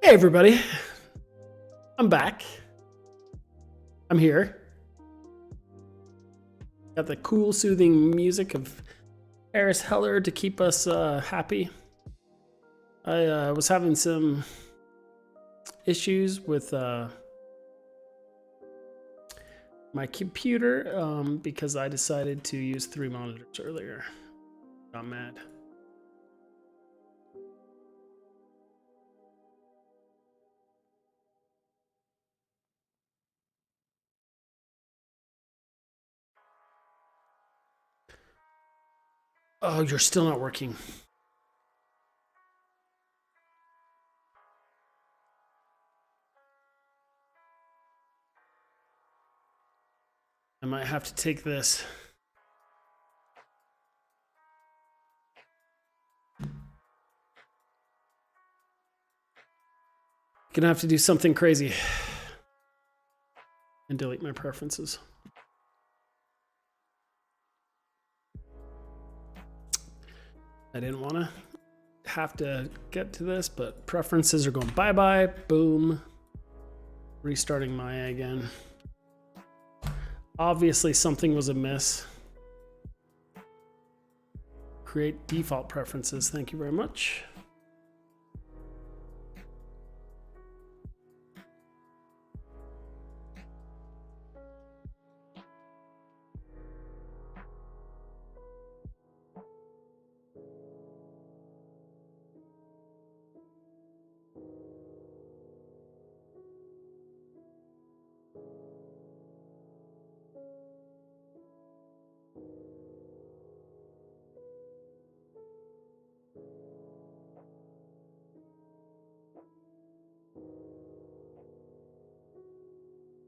Hey everybody, I'm back. I'm here. Got the cool, soothing music of Paris Heller to keep us happy. I was having some issues with my computer because I decided to use 3 monitors earlier. Got mad. Oh, you're still not working. I might have to take this. Gonna have to do something crazy and delete my preferences. I didn't want to have to get to this, but preferences are going bye-bye. Boom. Restarting Maya again. Obviously something was amiss. Create default preferences. Thank you very much.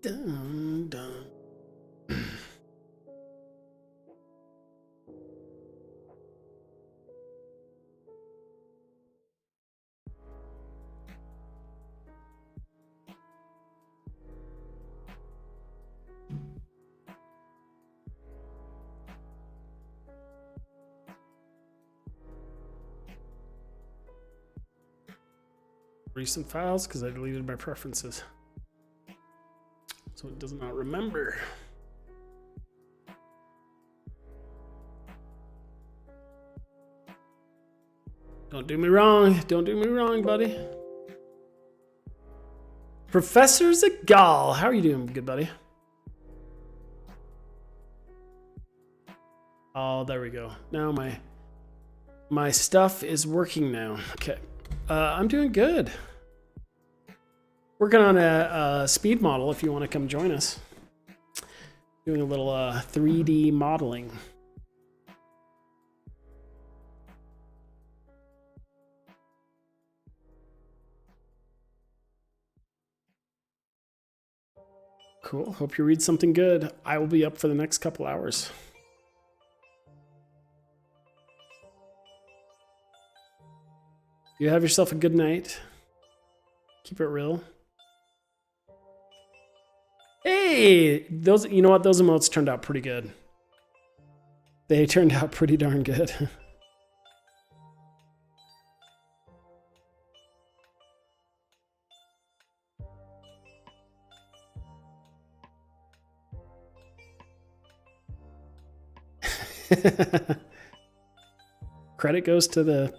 Dun, dun. Recent files because I deleted my preferences. So it does not remember. Don't do me wrong. Don't do me wrong, buddy. Professor Zagal, how are you doing, good buddy? Oh, there we go. Now my stuff is working now. Okay. I'm doing good. Working on a speed model if you want to come join us. Doing a little 3D modeling. Cool. Hope you read something good. I will be up for the next couple hours. You have yourself a good night. Keep it real. Hey, those, you know what? Those emotes turned out pretty good. They turned out pretty darn good. Credit goes to the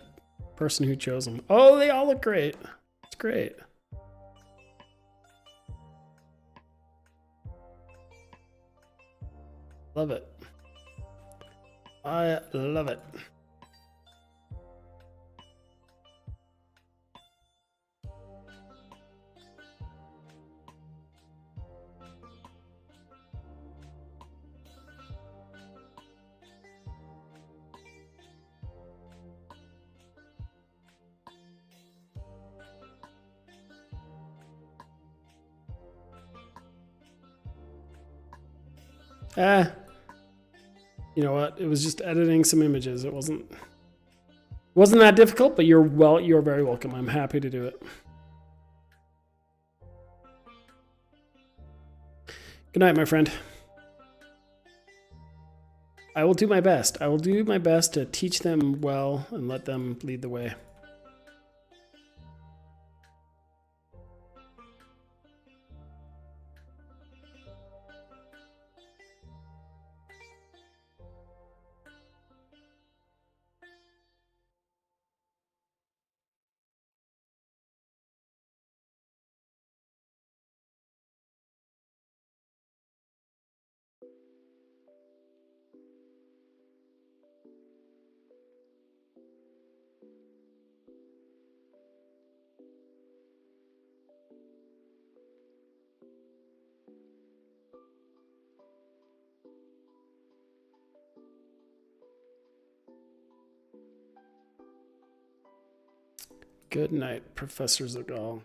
person who chose them. Oh, they all look great. It's great. Love it. I love it. You know what? It was just editing some images. It wasn't that difficult, but you're very welcome. I'm happy to do it. Good night, my friend. I will do my best. I will do my best to teach them well and let them lead the way. Good night, Professor Zagal.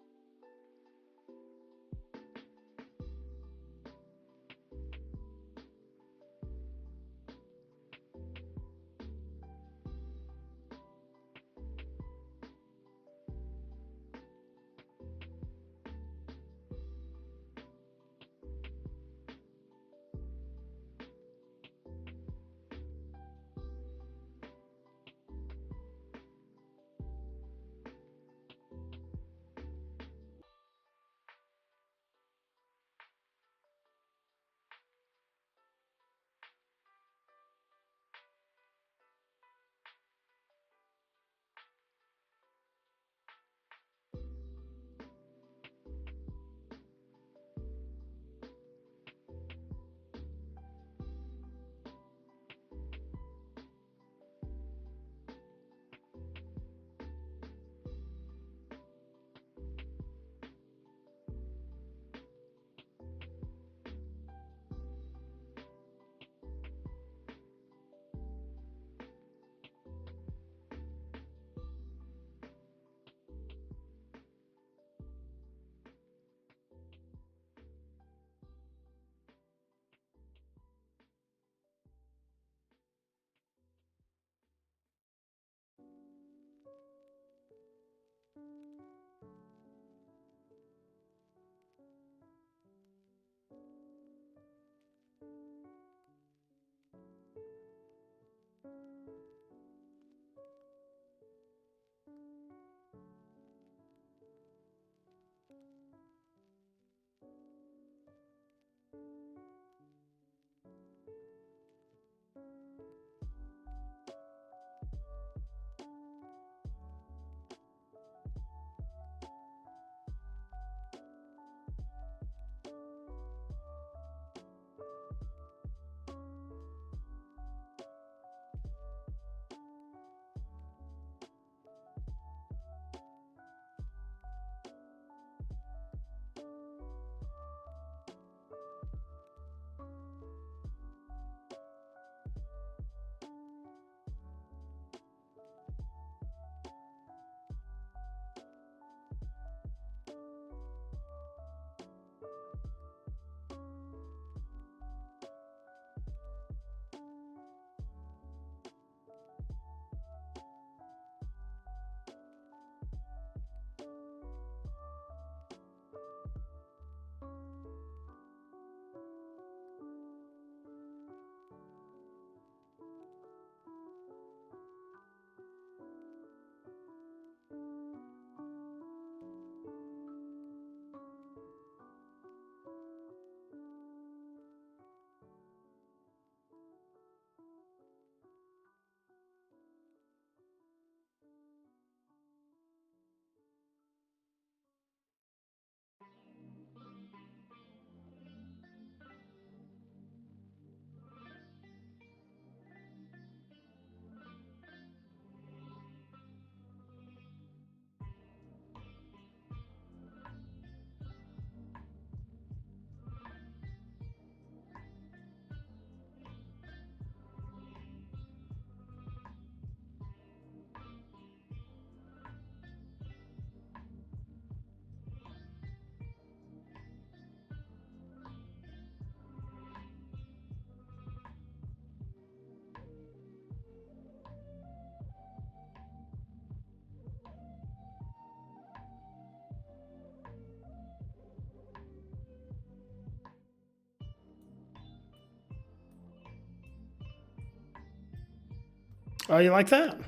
Oh, you like that?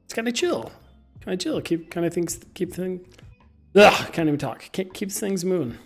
It's kind of chill. Kind of chill. Keep kind of things. Keep things. Ugh, can't even talk. Keeps things moving.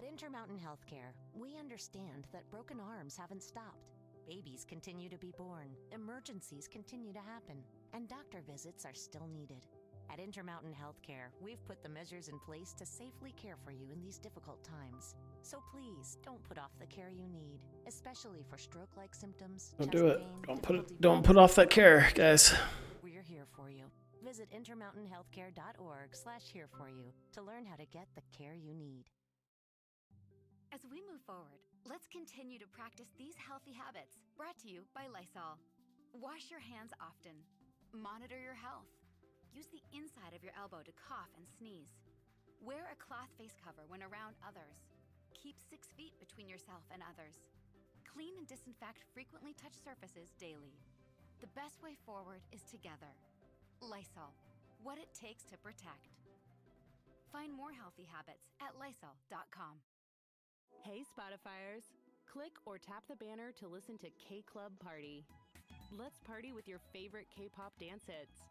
Intermountain Healthcare, we understand that broken arms haven't stopped. Babies continue to be born, emergencies continue to happen, and doctor visits are still needed. At Intermountain Healthcare, we've put the measures in place to safely care for you in these difficult times. So please, don't put off the care you need, especially for stroke-like symptoms, Don't chest do it. pain, Don't put off that care, guys. We're here for you. Visit intermountainhealthcare.org/here-for-you to learn how to get the care you need. As we move forward, let's continue to practice these healthy habits, brought to you by Lysol. Wash your hands often. Monitor your health. Use the inside of your elbow to cough and sneeze. Wear a cloth face cover when around others. Keep 6 feet between yourself and others. Clean and disinfect frequently touched surfaces daily. The best way forward is together. Lysol, what it takes to protect. Find more healthy habits at lysol.com. Hey Spotifyers, click or tap the banner to listen to K-Club Party. Let's party with your favorite K-pop dance hits.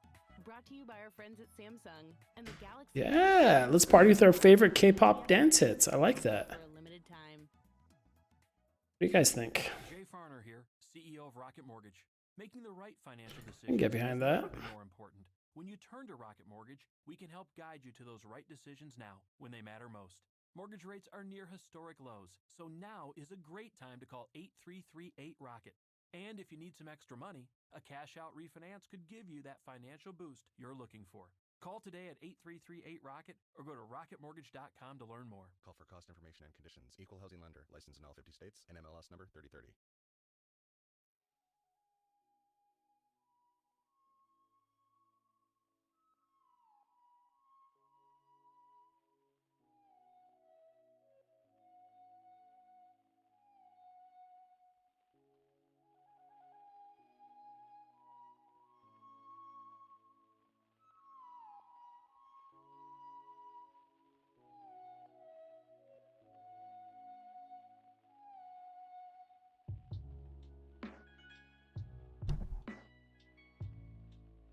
Brought to you by our friends at Samsung and the Galaxy. Yeah, let's party with our favorite K-pop dance hits. I like that. For a limited time. What do you guys think? Jay Farner here, CEO of Rocket Mortgage. Making the right financial I can decision get behind that. is more important. When you turn to Rocket Mortgage, we can help guide you to those right decisions now when they matter most. Mortgage rates are near historic lows, so now is a great time to call 8338-ROCKET. And if you need some extra money, a cash-out refinance could give you that financial boost you're looking for. Call today at 8338-ROCKET or go to rocketmortgage.com to learn more. Call for cost information and conditions. Equal housing lender. Licensed in all 50 states. NMLS number 3030.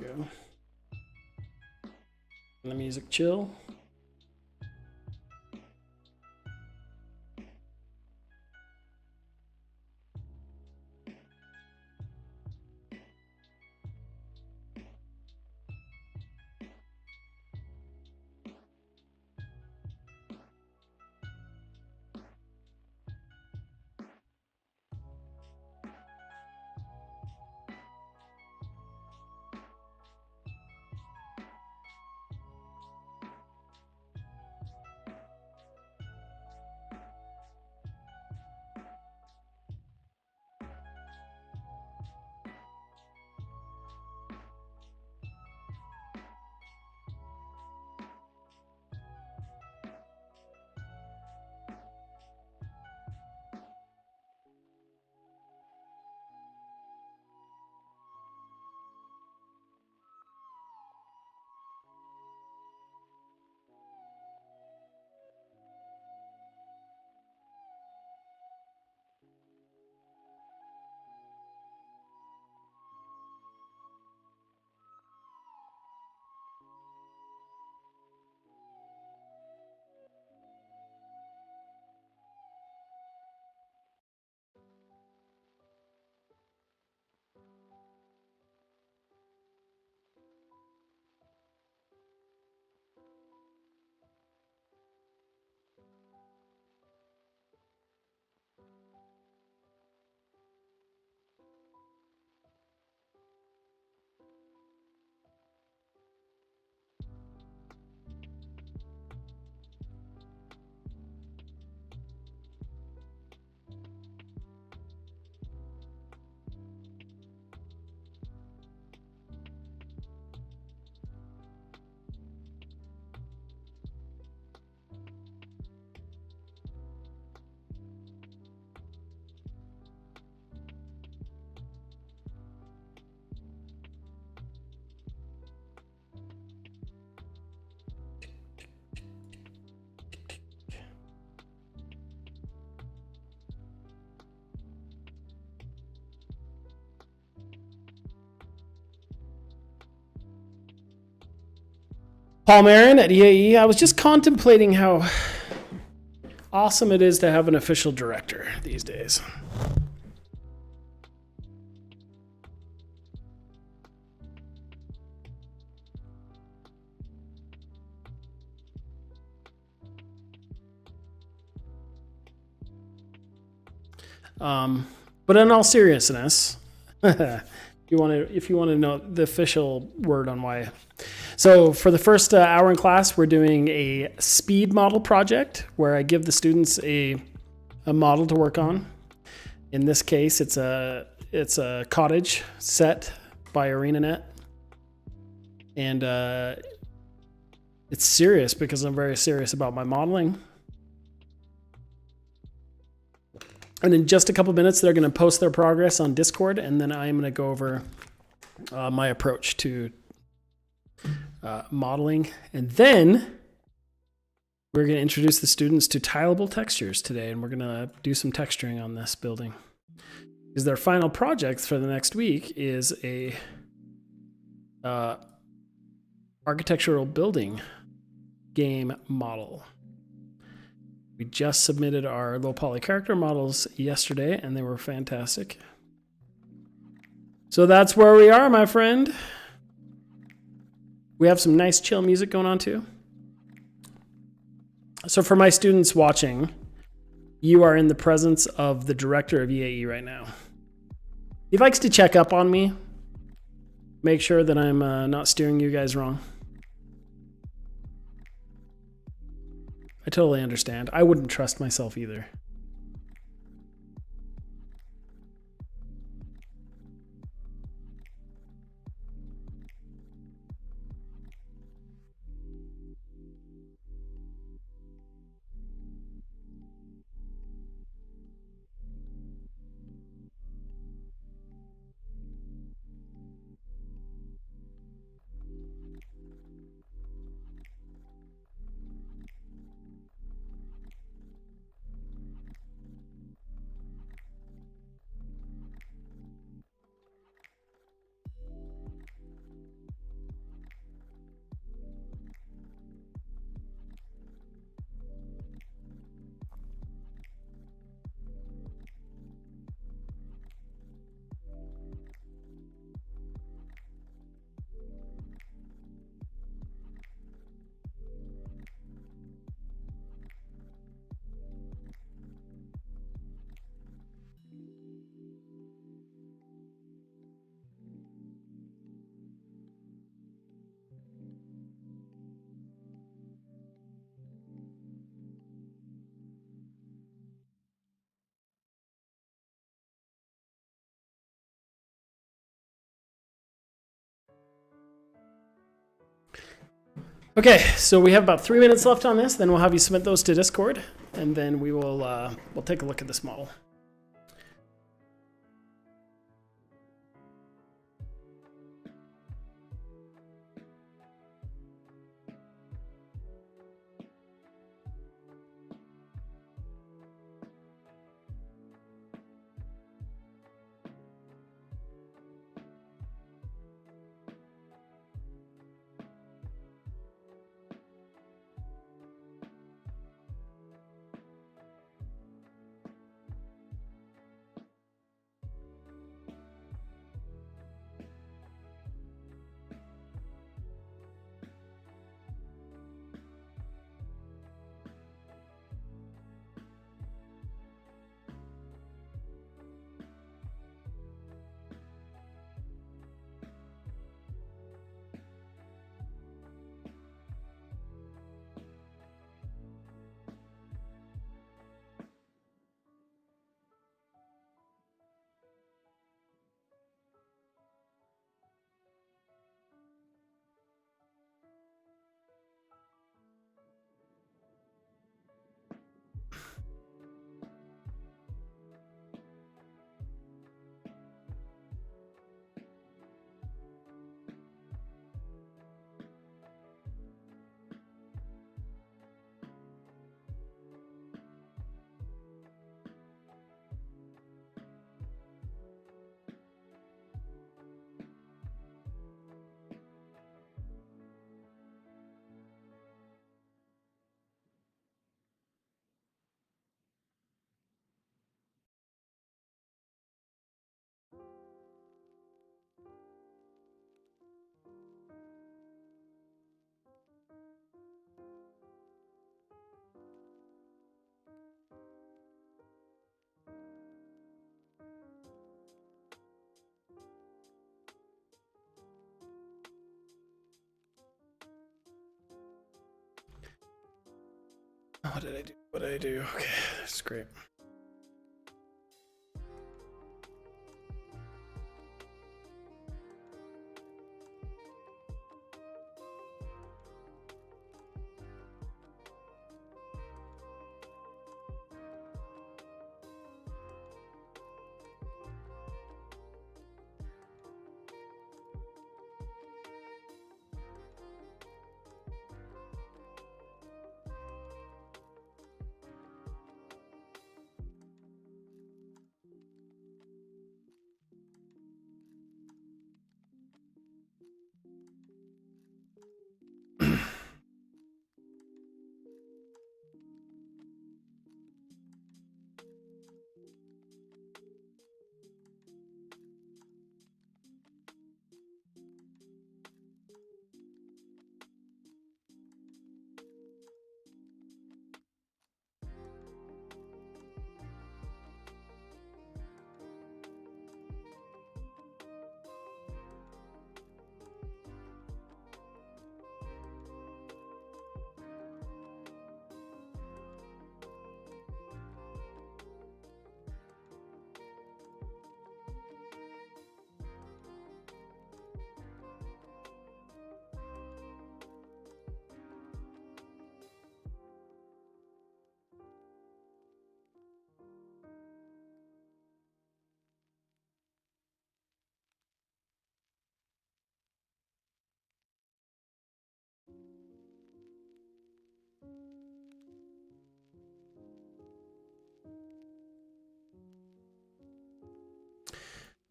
Go. And the music chill. Paul Marin at EAE. I was just contemplating how awesome it is to have an official director these days. But in all seriousness, if you want to know the official word on why. So for the first hour in class, we're doing a speed model project where I give the students a model to work on. In this case, it's a cottage set by ArenaNet, and it's serious because I'm very serious about my modeling. And in just a couple minutes, they're going to post their progress on Discord, and then I'm going to go over my approach to modeling. And then we're going to introduce the students to tileable textures today, and we're going to do some texturing on this building. Because their final project for the next week is a architectural building game model. We just submitted our low poly character models yesterday, and they were fantastic. So that's where we are, my friend. We have some nice chill music going on too. So for my students watching, you are in the presence of the director of EAE right now. He likes to check up on me, make sure that I'm not steering you guys wrong. I totally understand. I wouldn't trust myself either. Okay, so we have about 3 minutes left on this. Then we'll have you submit those to Discord, and then we will we'll take a look at this model. What did I do? What did I do? Okay, that's great.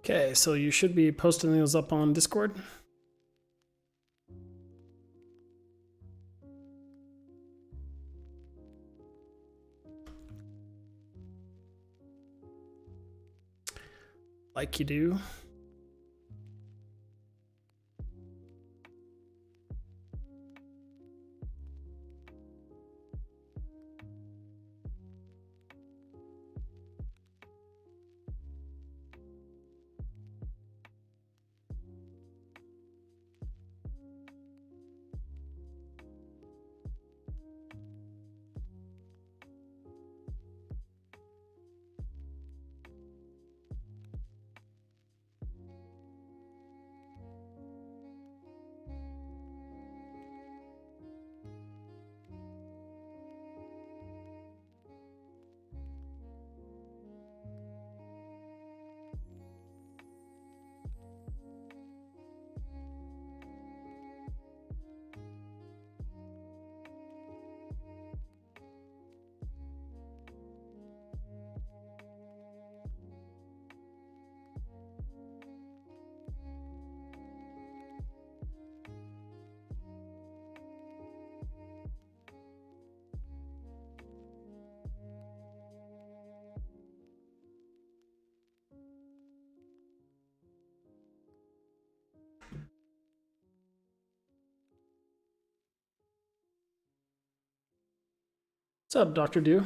Okay, so you should be posting those up on Discord. Like you do. What's up, Dr. Dew?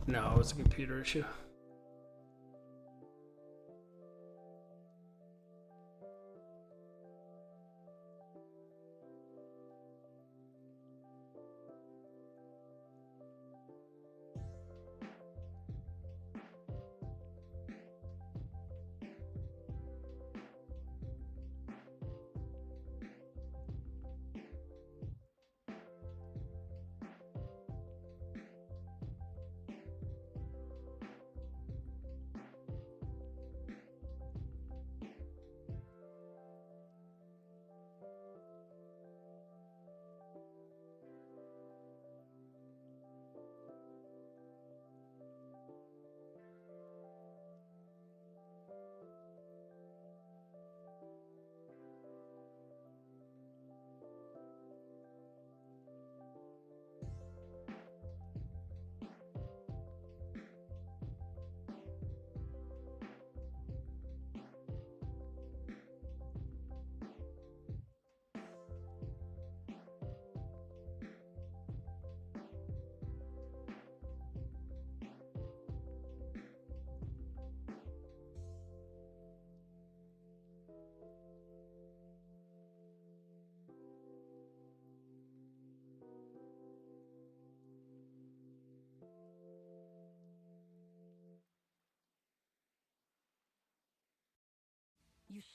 No, it was a computer issue.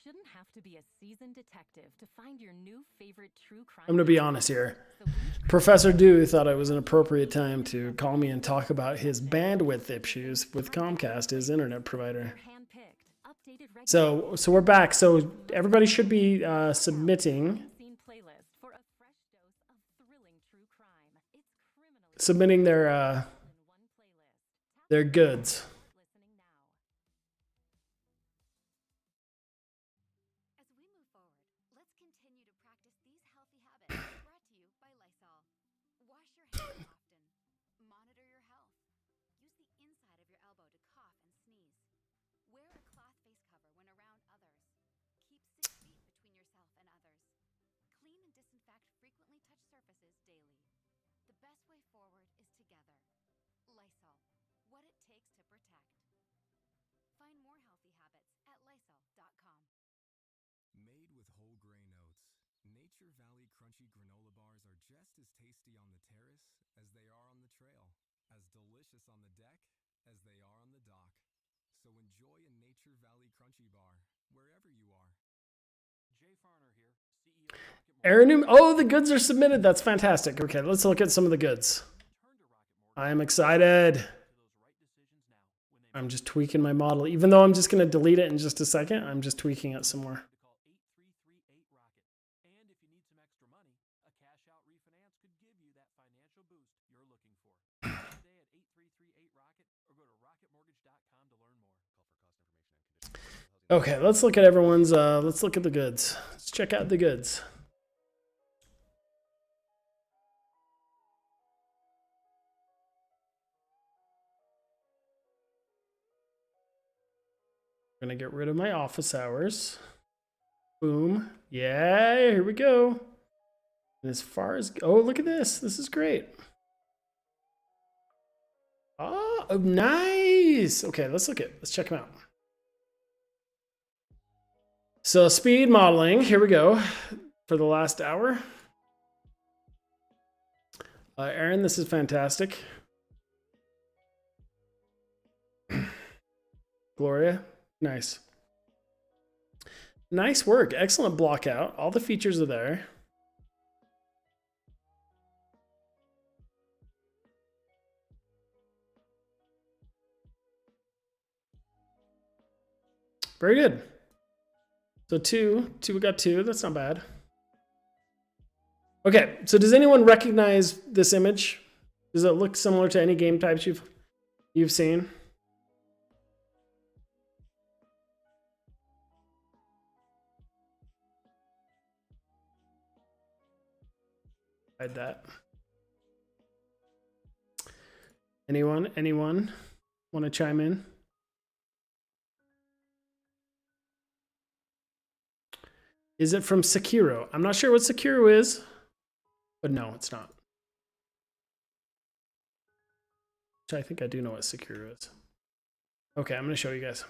shouldn't have to be a seasoned detective to find your new favorite true crime. I'm going to be honest here. Professor Dew thought it was an appropriate time to call me and talk about his bandwidth issues with Comcast, his internet provider. So we're back. So everybody should be submitting their goods. As we move forward, let's continue to practice these healthy habits brought to you by Lysol. Wash your hands often. Monitor your health. Use the inside of your elbow to cough and sneeze. Wear a cloth face cover when around others. Keep 6 feet between yourself and others. Clean and disinfect frequently touched surfaces daily. The best way forward is together. Lysol. What it takes to protect. Find more healthy habits at Lysol.com. Made with whole grain oats, Nature Valley Crunchy granola bars are just as tasty on the terrace as they are on the trail, as delicious on the deck as they are on the dock. So enjoy a Nature Valley Crunchy bar wherever you are. Jay Farner here, CEO of Aaron, oh, the goods are submitted. That's fantastic. Okay, let's look at some of the goods. I'm excited. I'm just tweaking my model. Even though I'm just going to delete it in just a second, I'm just tweaking it some more. And if you need some extra money, a cash out refinance could give you that financial boost you're looking for. Today at 8338 Rocket or go to rocketmortgage.com to learn more. Okay, let's look at everyone's, let's look at the goods. Let's check out the goods. I'm going to get rid of my office hours. Boom. Yeah, here we go. And as far as, oh, look at this. This is great. Oh, nice. Okay, let's check them out. So speed modeling, here we go for the last hour. Aaron, this is fantastic. Gloria, nice. Nice work. Excellent block out. All the features are there. Very good. So two, we got two. That's not bad. Okay, so does anyone recognize this image? Does it look similar to any game types you've seen? Hide that. Anyone want to chime in? Is it from Sekiro? I'm not sure what Sekiro is, but no, it's not. I think I do know what Sekiro is. Okay, I'm going to show you guys.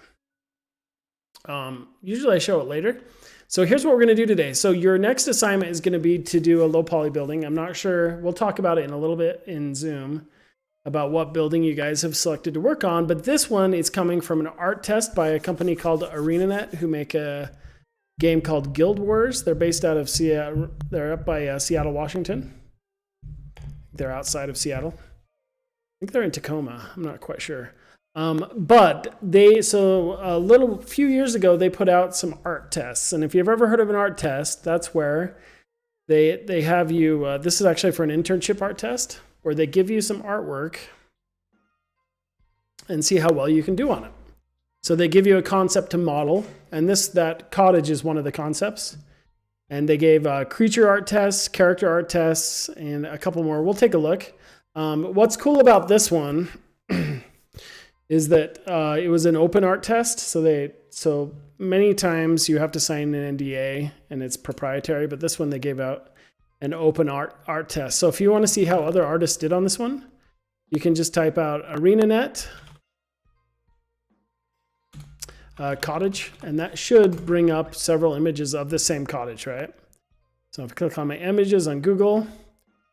Usually I show it later. So here's what we're going to do today. So your next assignment is going to be to do a low poly building. I'm not sure. We'll talk about it in a little bit in Zoom about what building you guys have selected to work on. But this one is coming from an art test by a company called ArenaNet, who make a game called Guild Wars. They're based out of Seattle. They're up by Seattle, Washington. They're outside of Seattle. I think they're in Tacoma. I'm not quite sure. But a few years ago, they put out some art tests. And if you've ever heard of an art test, that's where they have you, this is actually for an internship art test, where they give you some artwork and see how well you can do on it. So they give you a concept to model, and that cottage is one of the concepts. And they gave creature art tests, character art tests, and a couple more. We'll take a look. What's cool about this one is that it was an open art test. So many times you have to sign an NDA and it's proprietary, but this one they gave out an open art test. So if you want to see how other artists did on this one, you can just type out ArenaNet cottage, and that should bring up several images of the same cottage, right? So if I click on my images on Google,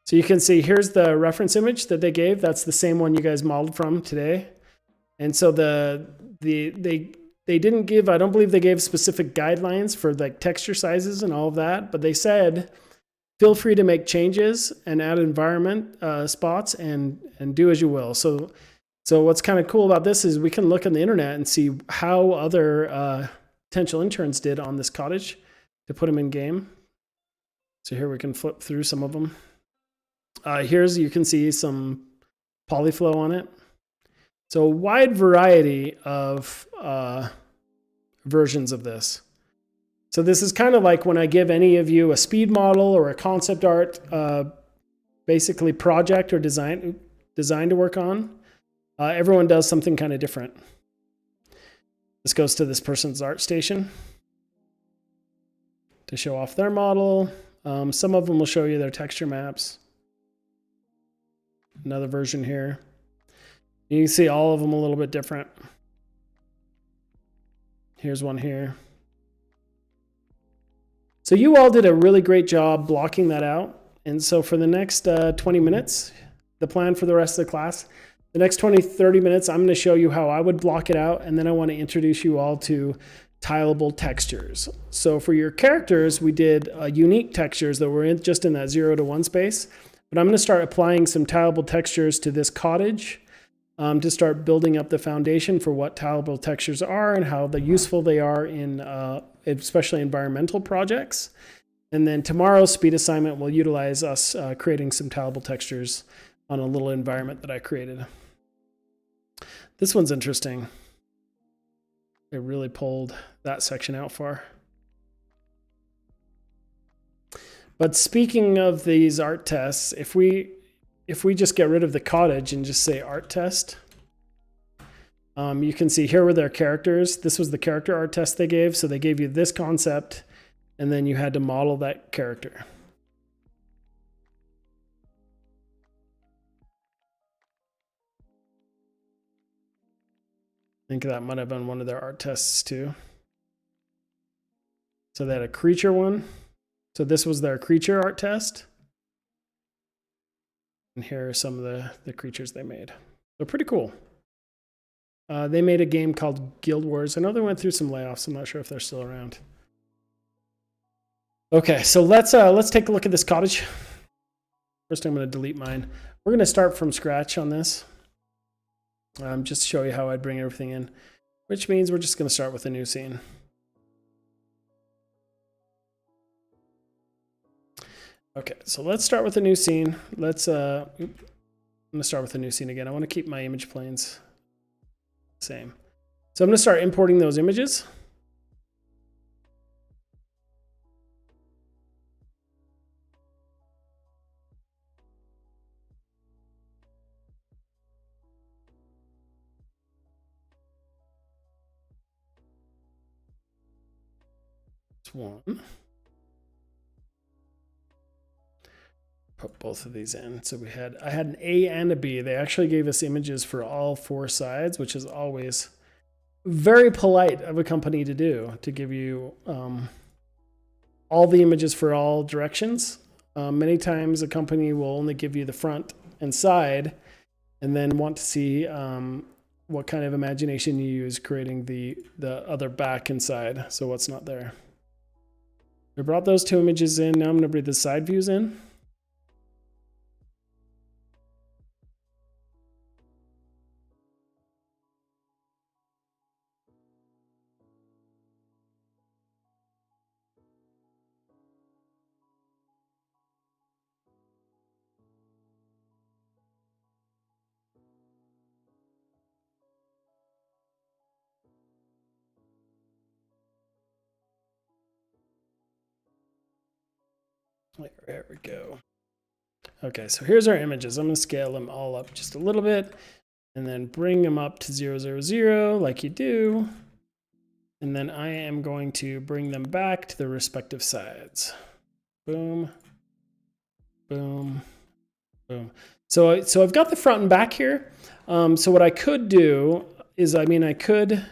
so you can see here's the reference image that they gave. That's the same one you guys modeled from today. And so they they didn't give, I don't believe they gave specific guidelines for like texture sizes and all of that, but they said, feel free to make changes and add environment spots and do as you will. So what's kind of cool about this is we can look on the internet and see how other potential interns did on this cottage to put them in game. So here we can flip through some of them. Here's, you can see some polyflow on it. So a wide variety of versions of this. So this is kind of like when I give any of you a speed model or a concept art, basically project or design to work on. Everyone does something kind of different. This goes to this person's art station to show off their model. Some of them will show you their texture maps. Another version here. You can see all of them a little bit different. Here's one here. So you all did a really great job blocking that out. And so for the next 20 minutes, the plan for the rest of the class, the next 20, 30 minutes, I'm going to show you how I would block it out. And then I want to introduce you all to tileable textures. So for your characters, we did unique textures that were just in that 0 to 1 space. But I'm going to start applying some tileable textures to this cottage to start building up the foundation for what tileable textures are and how useful they are in especially environmental projects. And then tomorrow's speed assignment will utilize us creating some tileable textures on a little environment that I created. This one's interesting. It really pulled that section out far. But speaking of these art tests, if we just get rid of the cottage and just say art test, you can see here were their characters. This was the character art test they gave. So they gave you this concept, and then you had to model that character. I think that might have been one of their art tests too. So they had a creature one. So this was their creature art test. And here are some of the creatures they made. They're pretty cool. They made a game called Guild Wars. I know they went through some layoffs. I'm not sure if they're still around. Okay, so let's take a look at this cottage. First, I'm going to delete mine. We're going to start from scratch on this. Just to show you how I'd bring everything in, which means we're just going to start with a new scene. Okay, so let's start with a new scene. I'm going to start with a new scene again. I want to keep my image planes the same. So I'm going to start importing those images. That's one. Put both of these in. So I had an A and a B. They actually gave us images for all 4 sides, which is always very polite of a company to do, to give you all the images for all directions. Many times a company will only give you the front and side and then want to see what kind of imagination you use creating the other back and side. So what's not there. We brought those 2 images in. Now I'm going to bring the side views in. There we go. Okay, so here's our images. I'm going to scale them all up just a little bit and then bring them up to 0, 0, 0 like you do. And then I am going to bring them back to the respective sides. Boom, boom, boom. So I've got the front and back here. So what I could do is, I could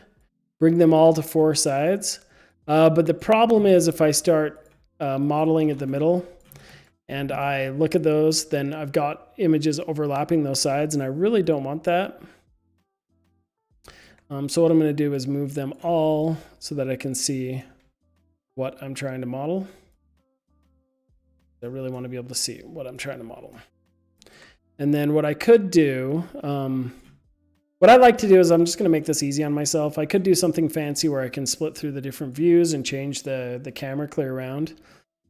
bring them all to 4 sides. But the problem is if I start modeling at the middle, and I look at those, then I've got images overlapping those sides, and I really don't want that. So what I'm going to do is move them all so that I can see what I'm trying to model. I really want to be able to see what I'm trying to model. And then what I could do, what I like to do is I'm just going to make this easy on myself. I could do something fancy where I can split through the different views and change the camera clear around.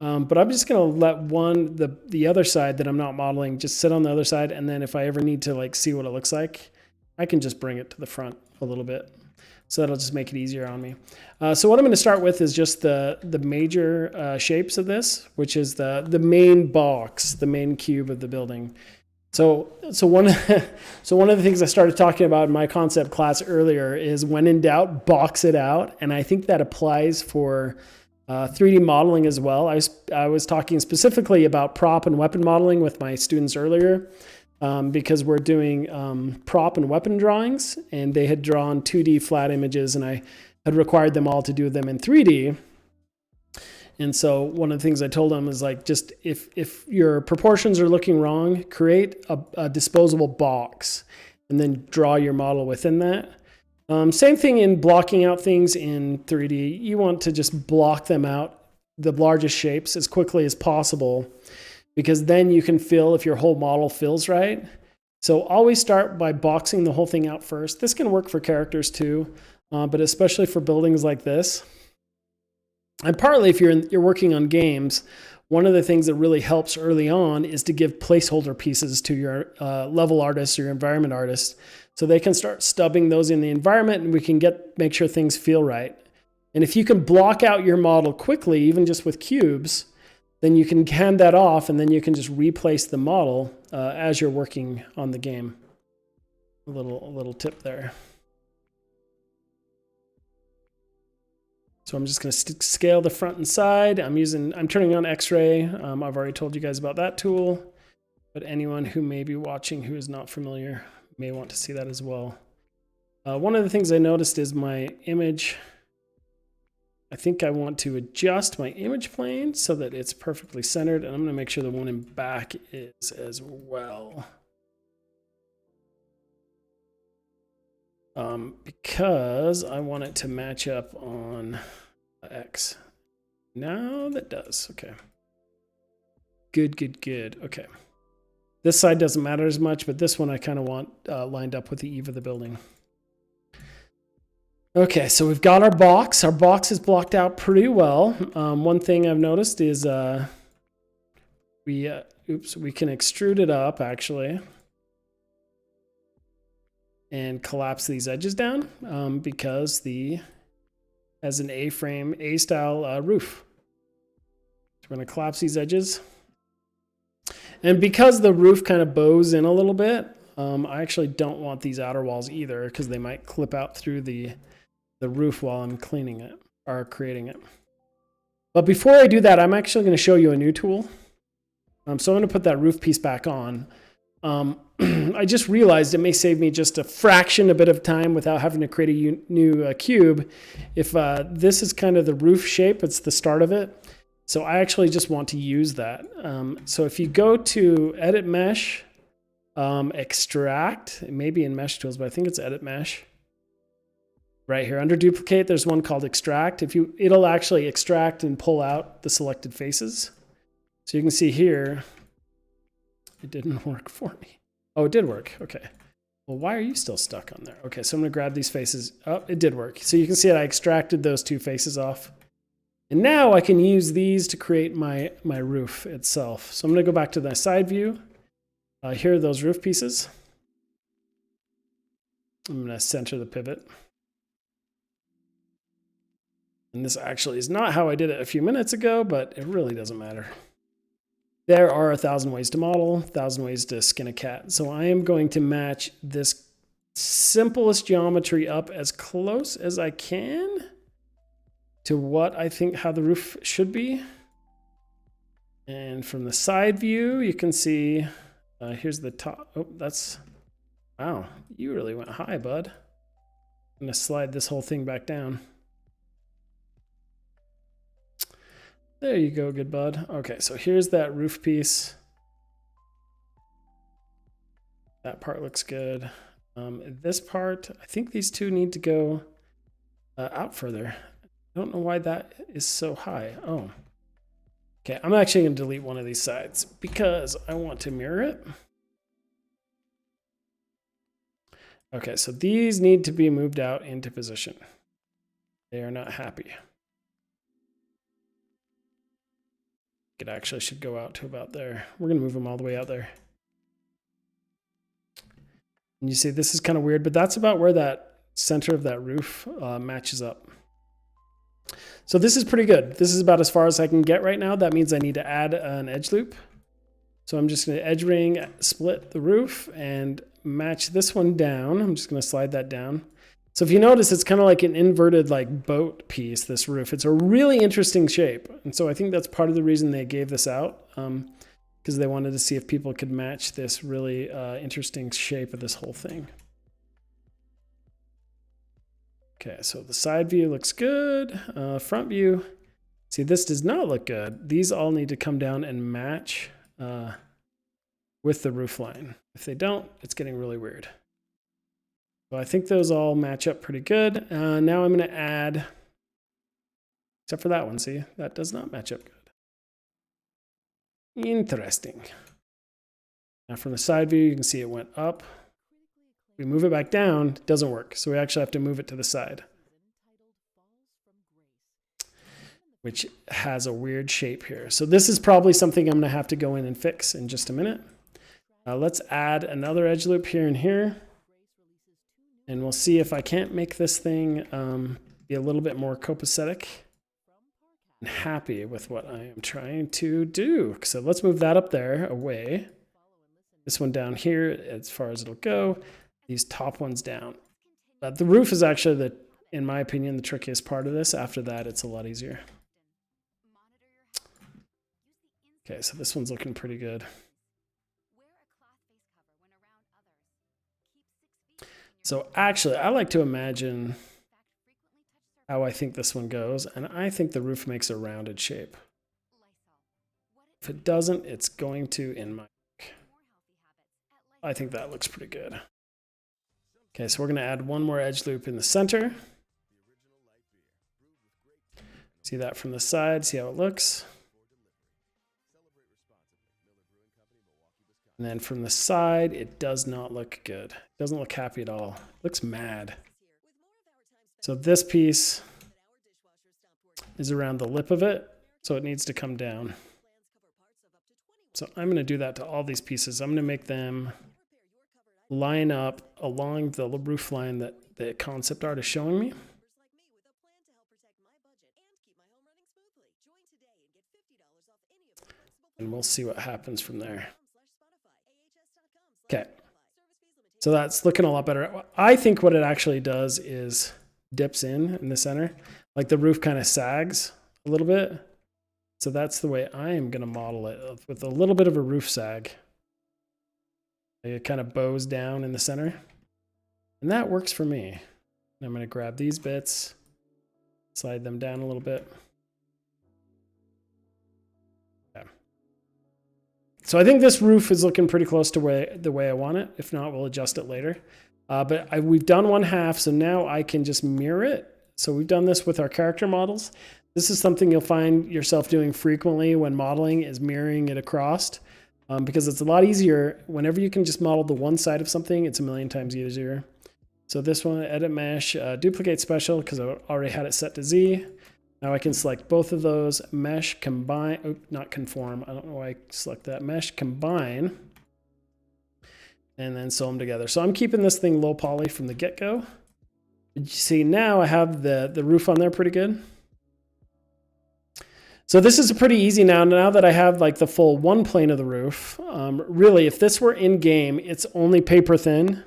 But I'm just going to let the other side that I'm not modeling just sit on the other side. And then if I ever need to like see what it looks like, I can just bring it to the front a little bit. So that'll just make it easier on me. So what I'm going to start with is just the major shapes of this, which is the main box, the main cube of the building. So one of the things I started talking about in my concept class earlier is when in doubt, box it out. And I think that applies for 3D modeling as well. I was talking specifically about prop and weapon modeling with my students earlier because we're doing prop and weapon drawings, and they had drawn 2D flat images, and I had required them all to do them in 3D. And so one of the things I told them is like, just if your proportions are looking wrong, create a disposable box and then draw your model within that. Same thing in blocking out things in 3D. You want to just block them out, the largest shapes, as quickly as possible, because then you can fill if your whole model fills right. So always start by boxing the whole thing out first. This can work for characters too, but especially for buildings like this. And partly if you're working on games, one of the things that really helps early on is to give placeholder pieces to your level artists or your environment artists, so they can start stubbing those in the environment, and we can make sure things feel right. And if you can block out your model quickly, even just with cubes, then you can hand that off, and then you can just replace the model as you're working on the game. A little tip there. So I'm just going to scale the front and side. I'm turning on X-ray. I've already told you guys about that tool, but anyone who may be watching who is not familiar may want to see that as well. One of the things I noticed is my image. I think I want to adjust my image plane so that it's perfectly centered, and I'm going to make sure the one in back is as well. Because I want it to match up on X. Now that does. Okay. Good. Okay. This side doesn't matter as much, but this one I kind of want lined up with the eave of the building. Okay, so we've got our box. Our box is blocked out pretty well. One thing I've noticed is we can extrude it up actually and collapse these edges down because has an A-frame, A-style roof. So we're going to collapse these edges. And because the roof kind of bows in a little bit, I actually don't want these outer walls either because they might clip out through the roof while I'm cleaning it or creating it. But before I do that, I'm actually going to show you a new tool. So I'm going to put that roof piece back on. I just realized it may save me just a bit of time without having to create a new cube. If this is kind of the roof shape, it's the start of it. So I actually just want to use that. So if you go to Edit Mesh, Extract, it may be in Mesh Tools, but I think it's Edit Mesh. Right here under Duplicate, there's one called Extract. It'll actually extract and pull out the selected faces. So you can see here, it didn't work for me. Oh, it did work. Okay. Well, why are you still stuck on there? Okay, so I'm going to grab these faces. Oh, it did work. So you can see that I extracted those two faces off. And now I can use these to create my roof itself. So I'm going to go back to the side view. Here are those roof pieces. I'm going to center the pivot. And this actually is not how I did it a few minutes ago, but it really doesn't matter. There are 1,000 ways to model, 1,000 ways to skin a cat. So I am going to match this simplest geometry up as close as I can to what I think how the roof should be. And from the side view, you can see, here's the top. Oh, wow, you really went high, bud. I'm gonna slide this whole thing back down. There you go, good bud. Okay, so here's that roof piece. That part looks good. This part, I think these two need to go out further. I don't know why that is so high. Oh. Okay, I'm actually going to delete one of these sides because I want to mirror it. Okay, so these need to be moved out into position. They are not happy. It actually should go out to about there. We're going to move them all the way out there. And you see, this is kind of weird, but that's about where that center of that roof matches up. So this is pretty good. This is about as far as I can get right now. That means I need to add an edge loop. So I'm just going to edge ring, split the roof, and match this one down. I'm just going to slide that down. So if you notice, it's kind of like an inverted like boat piece, this roof. It's a really interesting shape. And so I think that's part of the reason they gave this out, because they wanted to see if people could match this really interesting shape of this whole thing. Okay, so the side view looks good. Front view, see, this does not look good. These all need to come down and match with the roof line. If they don't, it's getting really weird. So I think those all match up pretty good. Now I'm going to add, except for that one, see, that does not match up good. Interesting. Now from the side view, you can see it went up. We move it back down, it doesn't work. So we actually have to move it to the side, which has a weird shape here. So this is probably something I'm going to have to go in and fix in just a minute. Let's add another edge loop here and here. And we'll see if I can't make this thing be a little bit more copacetic and happy with what I am trying to do. So let's move that up there away. This one down here as far as it'll go. These top ones down. But the roof is actually, in my opinion, the trickiest part of this. After that, it's a lot easier. Okay, so this one's looking pretty good. So actually, I like to imagine how I think this one goes, and I think the roof makes a rounded shape. If it doesn't, it's going to in my book. I think that looks pretty good. Okay, so we're going to add one more edge loop in the center. See that from the side, see how it looks. And then from the side, it does not look good. It doesn't look happy at all. It looks mad. So this piece is around the lip of it, so it needs to come down. So I'm going to do that to all these pieces. I'm going to make them line up along the roof line that the concept art is showing me. And we'll see what happens from there. Okay, so that's looking a lot better. I think what it actually does is dips in the center, like the roof kind of sags a little bit. So that's the way I am going to model it, with a little bit of a roof sag. It kind of bows down in the center, and that works for me. And I'm going to grab these bits, slide them down a little bit. So I think this roof is looking pretty close to the way I want it. If not, we'll adjust it later. But we've done one half, so now I can just mirror it. So we've done this with our character models. This is something you'll find yourself doing frequently when modeling, is mirroring it across. Because it's a lot easier. Whenever you can just model the one side of something, it's a million times easier. So this one, edit mesh, duplicate special, because I already had it set to Z. Now I can select both of those, mesh, combine, not conform, I don't know why I select that, mesh, combine, and then sew them together. So I'm keeping this thing low poly from the get-go. You see now I have the roof on there pretty good. So this is pretty easy now that I have like the full one plane of the roof. Really, if this were in game, it's only paper thin.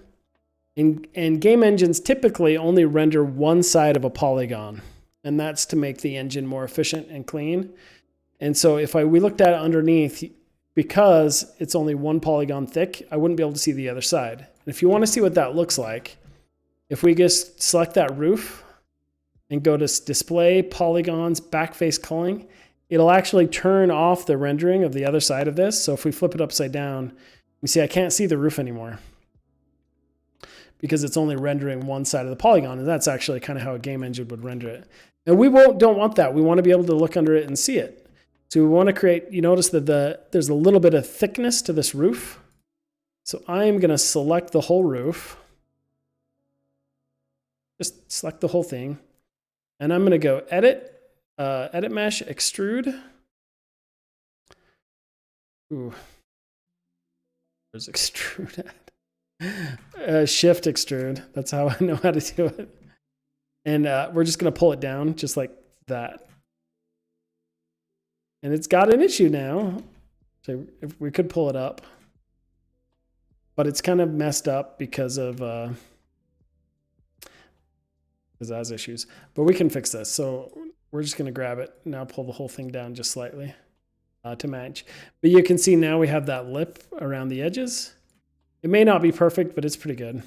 And game engines typically only render one side of a polygon. And that's to make the engine more efficient and clean. And so if we looked at it underneath, because it's only one polygon thick, I wouldn't be able to see the other side. And if you want to see what that looks like, if we just select that roof and go to display, polygons, backface culling, it'll actually turn off the rendering of the other side of this. So if we flip it upside down, you see I can't see the roof anymore. because it's only rendering one side of the polygon, and that's actually kind of how a game engine would render it. And we don't want that. We want to be able to look under it and see it. So we want to create, you notice that there's a little bit of thickness to this roof. So I'm going to select the whole roof. Just select the whole thing. And I'm going to go edit, edit mesh, extrude. Ooh. Where's extrude at? Shift extrude. That's how I know how to do it. And we're just going to pull it down just like that. And it's got an issue now. So if we could pull it up. But it's kind of messed up because of because it has issues. But we can fix this. So we're just going to grab it. Now pull the whole thing down just slightly to match. But you can see now we have that lip around the edges. It may not be perfect, but it's pretty good.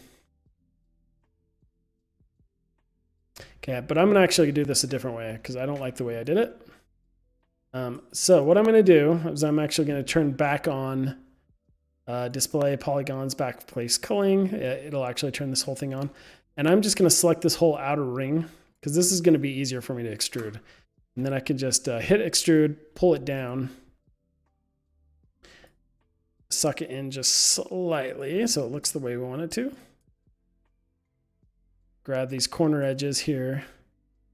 Okay, but I'm going to actually do this a different way because I don't like the way I did it. So what I'm going to do is I'm actually going to turn back on display polygons backplace culling. It'll actually turn this whole thing on. And I'm just going to select this whole outer ring because this is going to be easier for me to extrude. And then I can just hit extrude, pull it down, suck it in just slightly so it looks the way we want it to. Grab these corner edges here.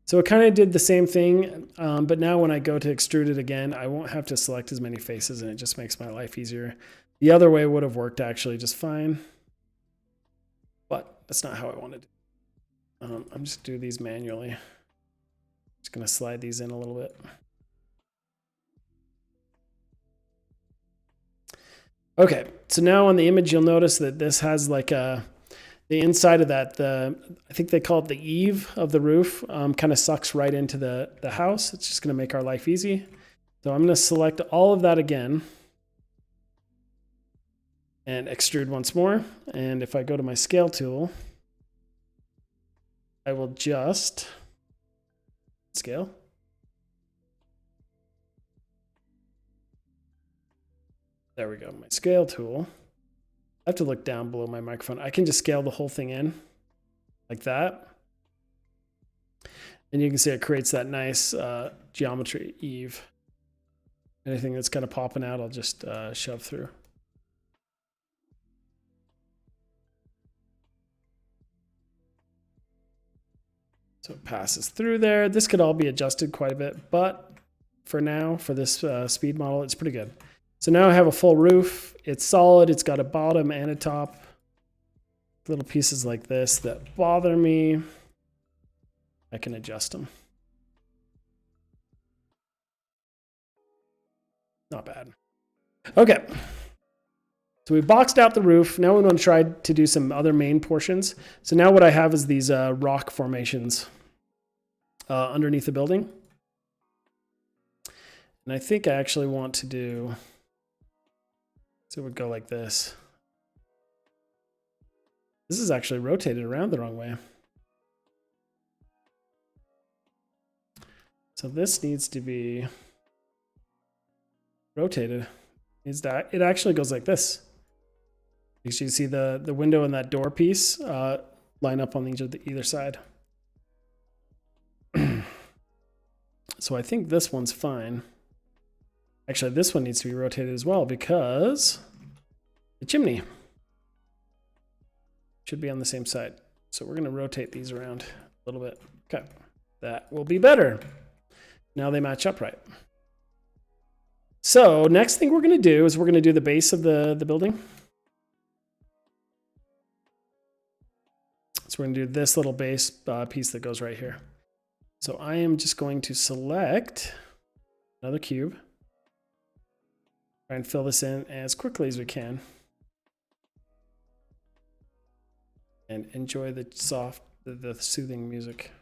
So it kind of did the same thing, but now when I go to extrude it again, I won't have to select as many faces and it just makes my life easier. The other way would have worked actually just fine, but that's not how I wanted it. I'm just do these manually. Just gonna slide these in a little bit. Okay, so now on the image, you'll notice that this has like the inside of that, I think they call it the eave of the roof, kind of sucks right into the house. It's just gonna make our life easy. So I'm gonna select all of that again and extrude once more. And if I go to my scale tool, I will just scale. There we go, my scale tool. I have to look down below my microphone. I can just scale the whole thing in like that. And you can see it creates that nice geometry eave. Anything that's kind of popping out, I'll just shove through. So it passes through there. This could all be adjusted quite a bit, but for now, for this speed model, it's pretty good. So now I have a full roof. It's solid. It's got a bottom and a top. Little pieces like this that bother me, I can adjust them. Not bad. Okay. So we boxed out the roof. Now we want to try to do some other main portions. So now what I have is these rock formations underneath the building. And I think I actually want to do, so it would go like this. This is actually rotated around the wrong way. So this needs to be rotated. It actually goes like this. You see the window and that door piece line up on either side. So I think this one's fine. Actually, this one needs to be rotated as well because the chimney should be on the same side. So we're going to rotate these around a little bit. Okay, that will be better. Now they match up right. So next thing we're going to do is we're going to do the base of the building. So we're going to do this little base piece that goes right here. So I am just going to select another cube. Try and fill this in as quickly as we can. And enjoy the the soothing music.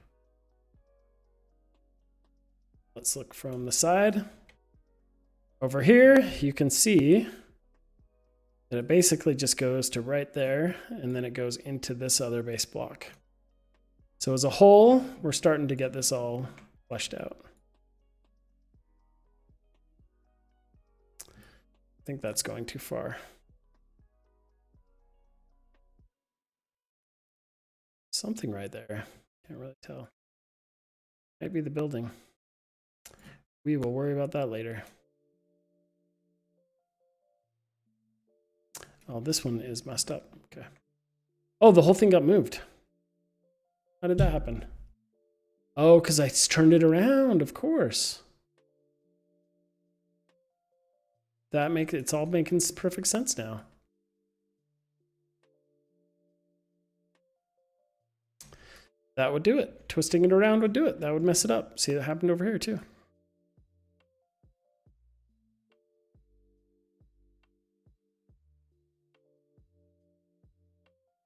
Let's look from the side. Over here, you can see that it basically just goes to right there, and then it goes into this other base block. So as a whole, we're starting to get this all fleshed out. I think that's going too far. something right there. Can't really tell. Might be the building. We will worry about that later. Oh, this one is messed up. Okay. Oh, the whole thing got moved. How did that happen? Oh, because I turned it around, of course. It's all making perfect sense now. That would do it. Twisting it around would do it. That would mess it up. See, that happened over here too.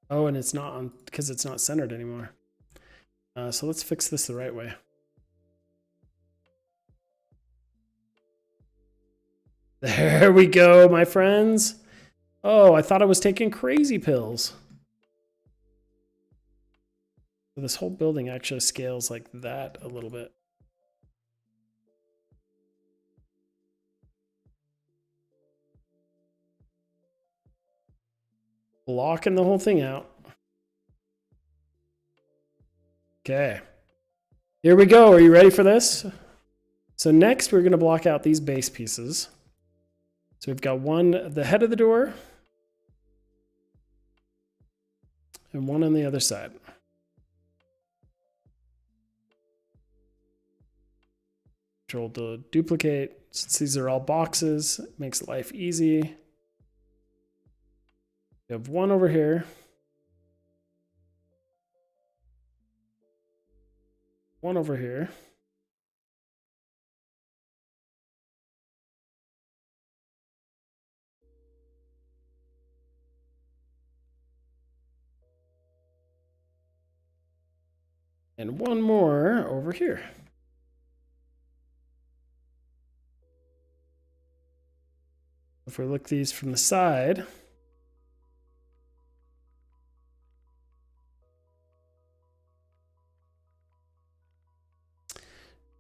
Oh, and it's not on because it's not centered anymore. So let's fix this the right way. There we go, my friends. Oh, I thought I was taking crazy pills. So this whole building actually scales like that a little bit. Blocking the whole thing out. Okay. Here we go. Are you ready for this? So next we're going to block out these base pieces. So we've got one at the head of the door and one on the other side. Control to duplicate. Since these are all boxes, it makes life easy. We have one over here. One over here. And one more over here. If we look these from the side,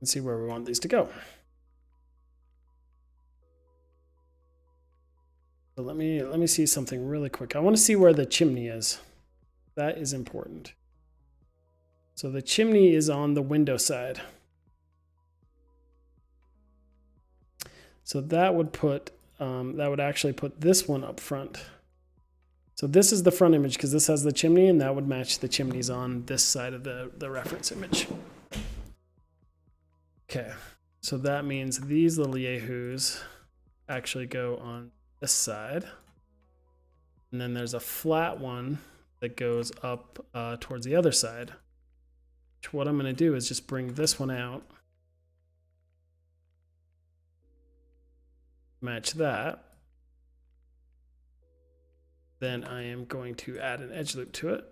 let's see where we want these to go. So let me see something really quick. I want to see where the chimney is. That is important. So the chimney is on the window side. So that would put that would actually put this one up front. So this is the front image because this has the chimney, and that would match the chimneys on this side of the reference image. Okay, so that means these little yahoos actually go on this side. And then there's a flat one that goes up towards the other side. Which what I'm going to do is just bring this one out. Match that. Then I am going to add an edge loop to it.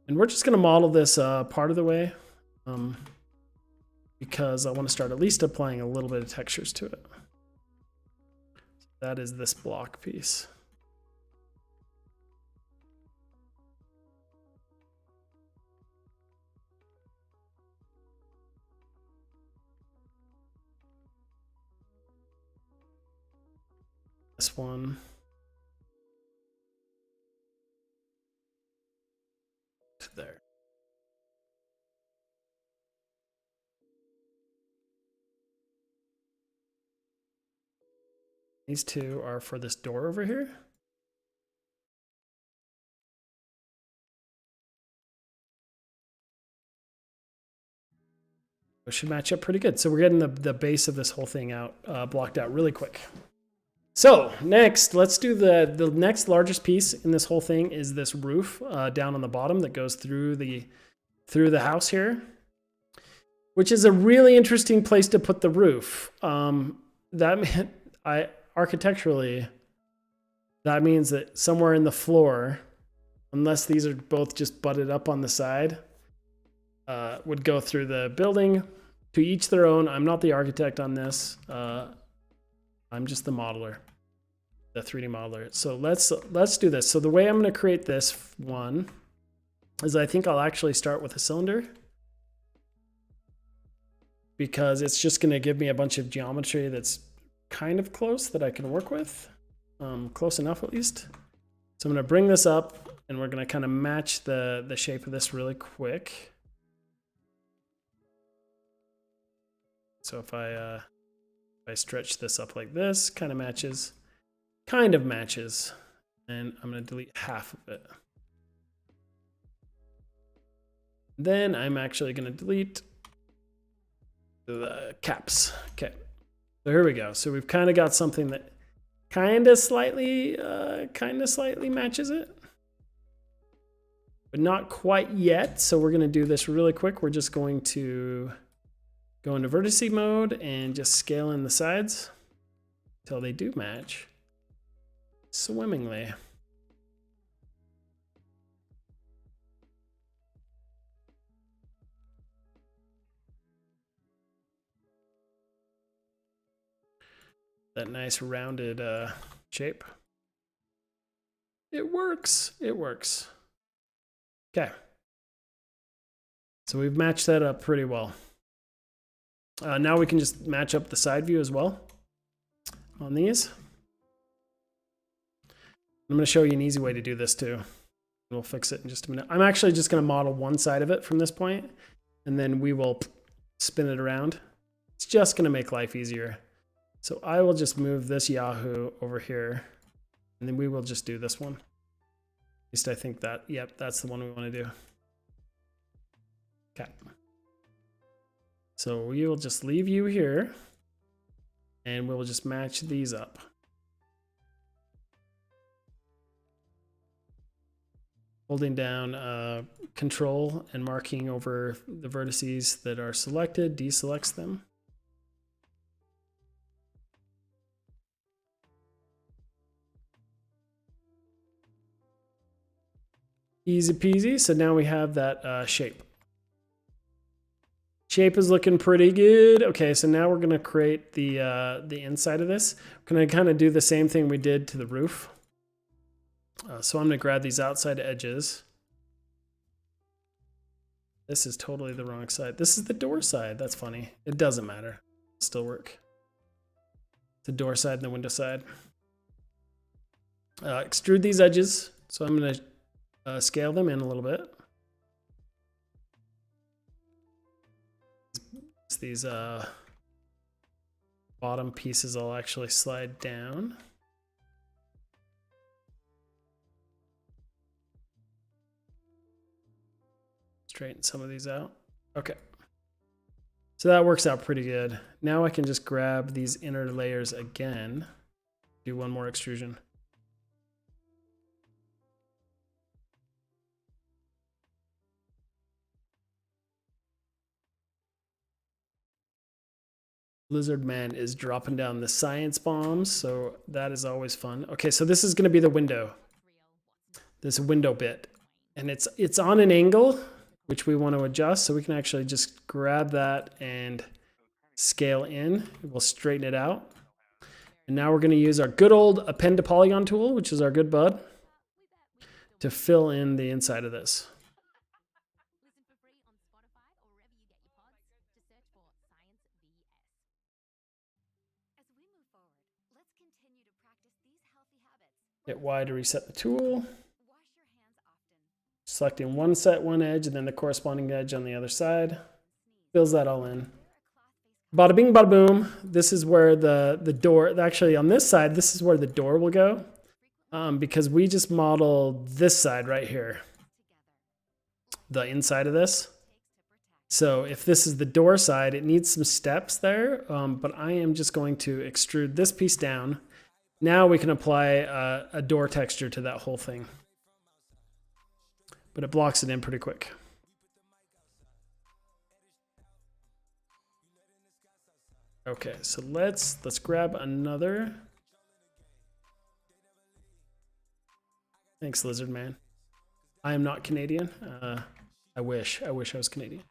And we're just going to model this part of the way because I want to start at least applying a little bit of textures to it. That is this block piece. This one. To there. These two are for this door over here. It should match up pretty good. So we're getting the base of this whole thing out, blocked out really quick. So next, let's do the next largest piece in this whole thing is this roof down on the bottom that goes through the house here, which is a really interesting place to put the roof. Architecturally, that means that somewhere in the floor, unless these are both just butted up on the side, would go through the building. To each their own. I'm not the architect on this. I'm just the modeler, the 3D modeler. So let's do this. So the way I'm going to create this one is I think I'll actually start with a cylinder because it's just going to give me a bunch of geometry that's kind of close that I can work with. close enough at least. So I'm going to bring this up, and we're going to kind of match the shape of this really quick. So if I stretch this up like this, kind of matches, and I'm going to delete half of it. Then I'm actually going to delete the caps. Okay, so here we go. So we've kind of got something that kind of slightly matches it, but not quite yet. So we're going to do this really quick. We're just going to go into vertice mode and just scale in the sides until they do match swimmingly. That nice rounded shape. It works. It works. Okay. So we've matched that up pretty well. Now we can just match up the side view as well on these. I'm going to show you an easy way to do this too. We'll fix it in just a minute. I'm actually just going to model one side of it from this point, and then we will spin it around. It's just going to make life easier. So I will just move this Yahoo over here, and then we will just do this one. At least I think that, yep, that's the one we want to do. Okay. So we will just leave you here, and we will just match these up. Holding down Control and marking over the vertices that are selected deselects them. Easy peasy. So now we have that shape. Shape is looking pretty good. Okay, so now we're going to create the inside of this. We're going to kind of do the same thing we did to the roof. So I'm going to grab these outside edges. This is totally the wrong side. This is the door side. That's funny. It doesn't matter. It'll still work. The door side and the window side. Extrude these edges. So I'm going to scale them in a little bit. These bottom pieces will actually slide down. Straighten some of these out. Okay. So that works out pretty good. Now I can just grab these inner layers again. Do one more extrusion. Lizard Man is dropping down the science bombs, so that is always fun. Okay, so this is going to be the window. This window bit. And it's on an angle, which we want to adjust, so we can actually just grab that and scale in. We'll straighten it out. And now we're going to use our good old append to polygon tool, which is our good bud, to fill in the inside of this. Hit Y to reset the tool. Selecting one edge and then the corresponding edge on the other side. Fills that all in. Bada bing, bada boom. This is where the door, actually on this side, this is where the door will go. Because we just modeled this side right here. The inside of this. So if this is the door side, it needs some steps there. But I am just going to extrude this piece down. Now we can apply a door texture to that whole thing. But it blocks it in pretty quick. Okay, so let's grab another. Thanks, Lizard Man. I am not Canadian. I wish I was Canadian.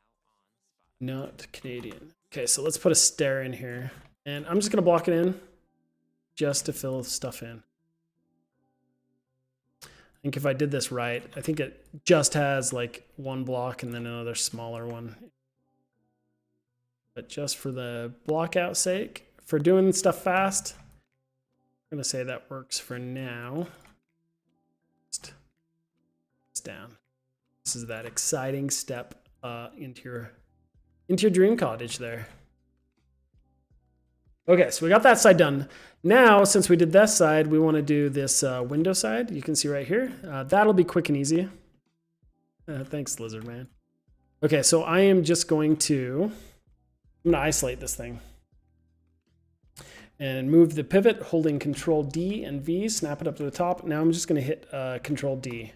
Not Canadian. Okay, so let's put a stair in here. And I'm just gonna block it in just to fill stuff in. I think if I did this right, I think it just has like one block and then another smaller one. But just for the block out sake, for doing stuff fast, I'm going to say that works for now. Just down. This is that exciting step into your dream cottage there. Okay, so we got that side done. Now, since we did this side, we want to do this window side. You can see right here. That'll be quick and easy. Thanks, Lizard Man. Okay, so I am just going to isolate this thing. And move the pivot, holding Control D and V, snap it up to the top. Now I'm just going to hit Control D.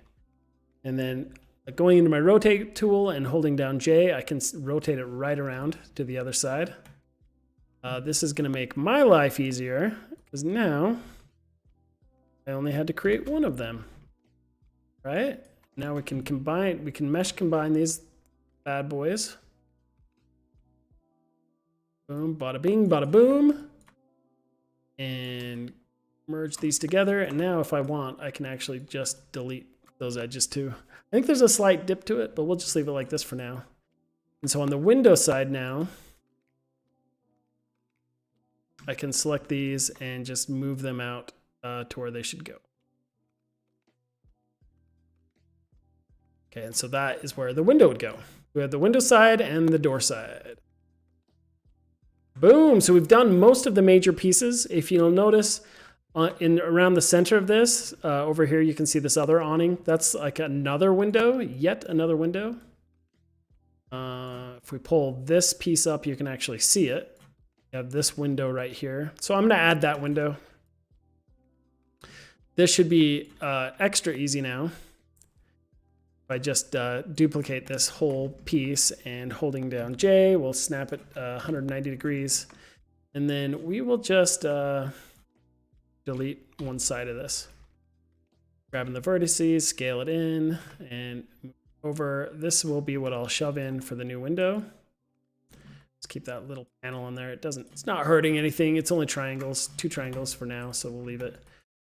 And then going into my rotate tool and holding down J, I can rotate it right around to the other side. This is going to make my life easier because now I only had to create one of them. Right? Now we can combine, we can mesh combine these bad boys. Boom, bada bing, bada boom. And merge these together. And now if I want, I can actually just delete those edges too. I think there's a slight dip to it, but we'll just leave it like this for now. And so on the window side now, I can select these and just move them out to where they should go. Okay, and so that is where the window would go. We have the window side and the door side. Boom, so we've done most of the major pieces. If you'll notice, around the center of this, over here you can see this other awning. That's like another window, yet another window. If we pull this piece up, you can actually see it. You have this window right here. So I'm gonna add that window. This should be extra easy now. If I just duplicate this whole piece and holding down J, we'll snap it 190 degrees. And then we will just delete one side of this. Grabbing the vertices, scale it in, and move over. This will be what I'll shove in for the new window. Let's keep that little panel on there. It's not hurting anything. It's only triangles, 2 triangles for now, so we'll leave it.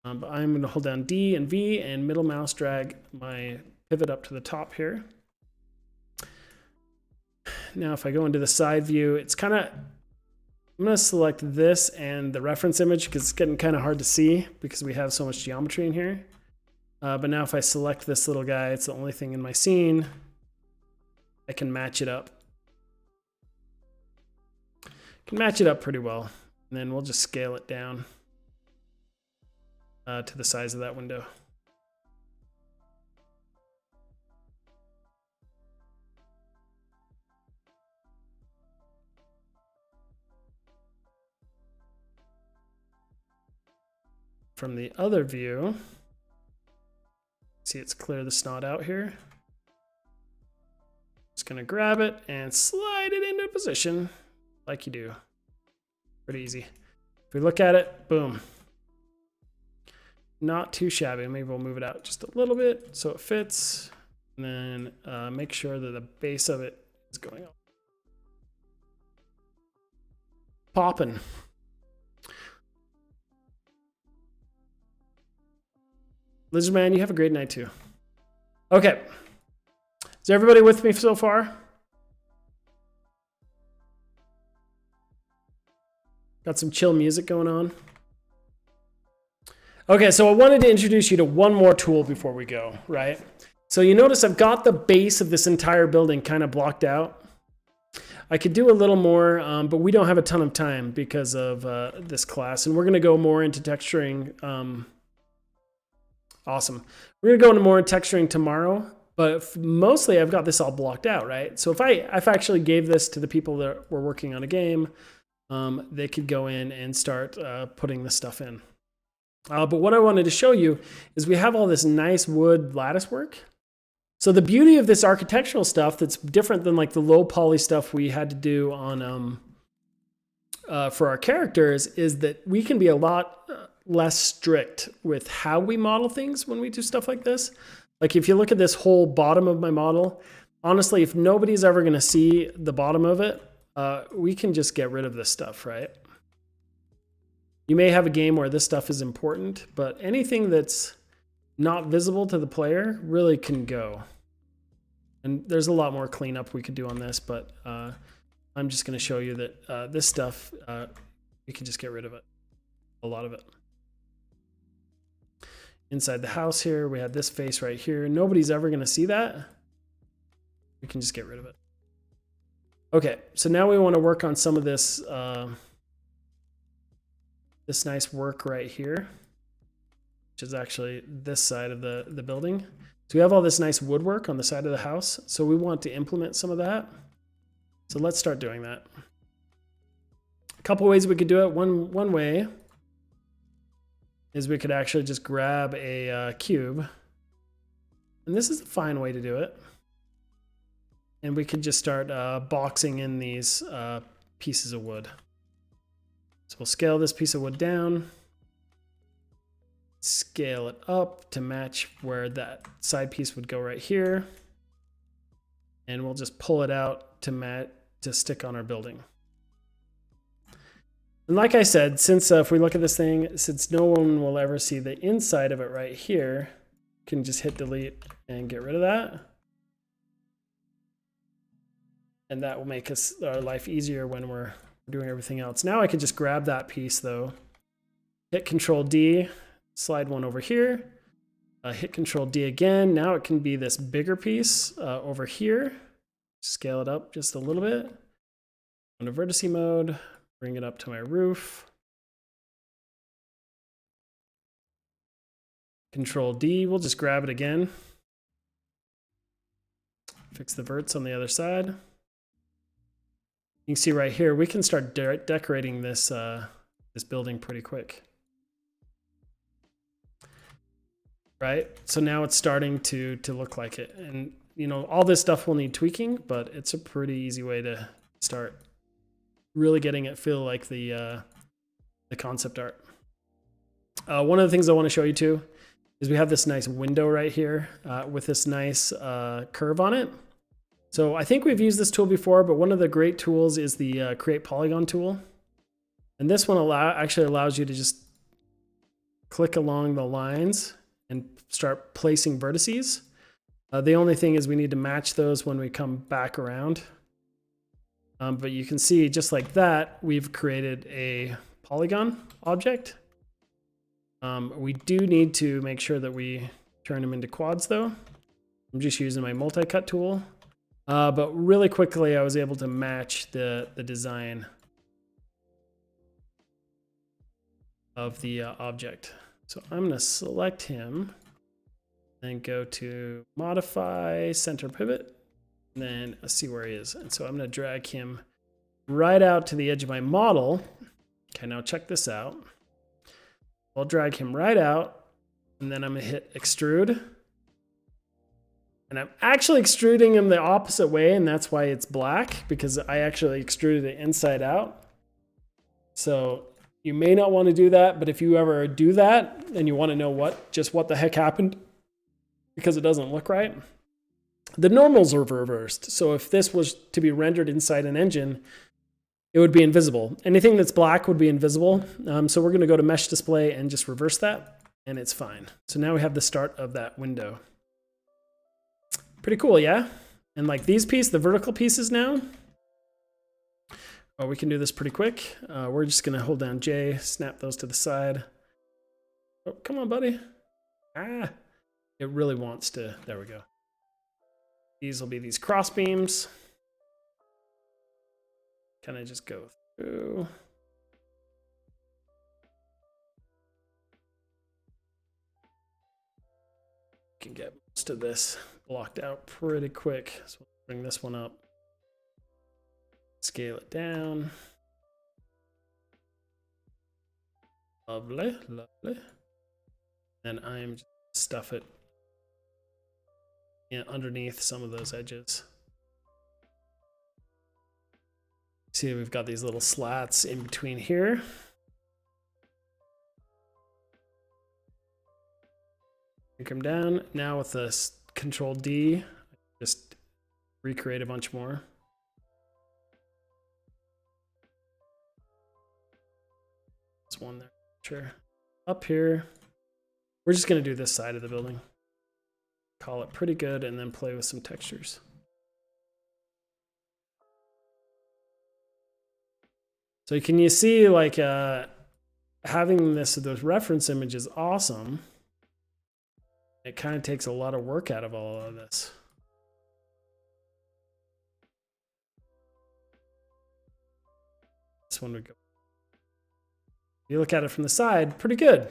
But I'm gonna hold down D and V and middle mouse drag my pivot up to the top here. Now if I go into the side view, it's kind of, I'm going to select this and the reference image because it's getting kind of hard to see because we have so much geometry in here. But now if I select this little guy, it's the only thing in my scene, I can match it up. Can match it up pretty well. And then we'll just scale it down to the size of that window. From the other view, see it's clear the snot out here. Just gonna grab it and slide it into position like you do. Pretty easy. If we look at it, boom. Not too shabby. Maybe we'll move it out just a little bit so it fits. And then make sure that the base of it is going up. Poppin'. Lizard Man, you have a great night too. Okay. Is everybody with me so far? Got some chill music going on. Okay, so I wanted to introduce you to one more tool before we go, right? So you notice I've got the base of this entire building kind of blocked out. I could do a little more, but we don't have a ton of time because of this class, and we're going to go more into texturing. Awesome. We're going to go into more texturing tomorrow, but mostly I've got this all blocked out, right? So if I actually gave this to the people that were working on a game, they could go in and start putting this stuff in. But what I wanted to show you is we have all this nice wood lattice work. So the beauty of this architectural stuff that's different than like the low poly stuff we had to do on for our characters is that we can be a lot less strict with how we model things when we do stuff like this. Like if you look at this whole bottom of my model, honestly, if nobody's ever going to see the bottom of it, we can just get rid of this stuff, right? You may have a game where this stuff is important, but anything that's not visible to the player really can go. And there's a lot more cleanup we could do on this, but I'm just going to show you that this stuff, we can just get rid of it, a lot of it. inside the house here. We had this face right here. Nobody's ever going to see that. We can just get rid of it. Okay, so now we want to work on some of this, this nice work right here, which is actually this side of the building. So we have all this nice woodwork on the side of the house. So we want to implement some of that. So let's start doing that. A couple ways we could do it. One way is we could actually just grab a cube. And this is a fine way to do it. And we could just start boxing in these pieces of wood. So we'll scale this piece of wood down. Scale it up to match where that side piece would go right here. And we'll just pull it out to stick on our building. And like I said, since if we look at this thing, since no one will ever see the inside of it right here, you can just hit delete and get rid of that. And that will make our life easier when we're doing everything else. Now I could just grab that piece though, hit Control D, slide one over here, hit Control D again. Now it can be this bigger piece over here. Scale it up just a little bit. Go into vertice mode, bring it up to my roof. Control D, we'll just grab it again. Fix the verts on the other side. You can see right here, we can start decorating this, this building pretty quick. Right? So now it's starting to look like it. And you know, all this stuff will need tweaking, but it's a pretty easy way to start really getting it feel like the concept art. One of the things I want to show you too is we have this nice window right here with this nice curve on it. So I think we've used this tool before, but one of the great tools is the Create Polygon tool. And this one actually allows you to just click along the lines and start placing vertices. The only thing is we need to match those when we come back around. But you can see just like that, we've created a polygon object. We do need to make sure that we turn them into quads though. I'm just using my multi-cut tool. But really quickly, I was able to match the design of the object. So I'm going to select him and go to modify center pivot, and then see where he is. And so I'm going to drag him right out to the edge of my model. Okay, now check this out. I'll drag him right out, and then I'm going to hit extrude. And I'm actually extruding him the opposite way, and that's why it's black, because I actually extruded it inside out. So you may not want to do that, but if you ever do that and you want to know what the heck happened because it doesn't look right, the normals are reversed. So if this was to be rendered inside an engine, it would be invisible. Anything that's black would be invisible. So we're going to go to mesh display and just reverse that, and it's fine. So now we have the start of that window. Pretty cool, yeah? And like these pieces, the vertical pieces now, we can do this pretty quick. We're just gonna hold down J, snap those to the side. Oh, come on, buddy. Ah, it really wants to, there we go. These will be these cross beams. Kind of just go through. Can get most of this blocked out pretty quick. So we'll bring this one up. Scale it down. Lovely, lovely. And I'm just stuff it underneath some of those edges. See, we've got these little slats in between here. Come down. Now with this Control D, just recreate a bunch more. There's one there. Sure. Up here, we're just going to do this side of the building. Call it pretty good and then play with some textures. So can you see like having those reference images awesome. It kind of takes a lot of work out of all of this. This one would go. If you look at it from the side, pretty good.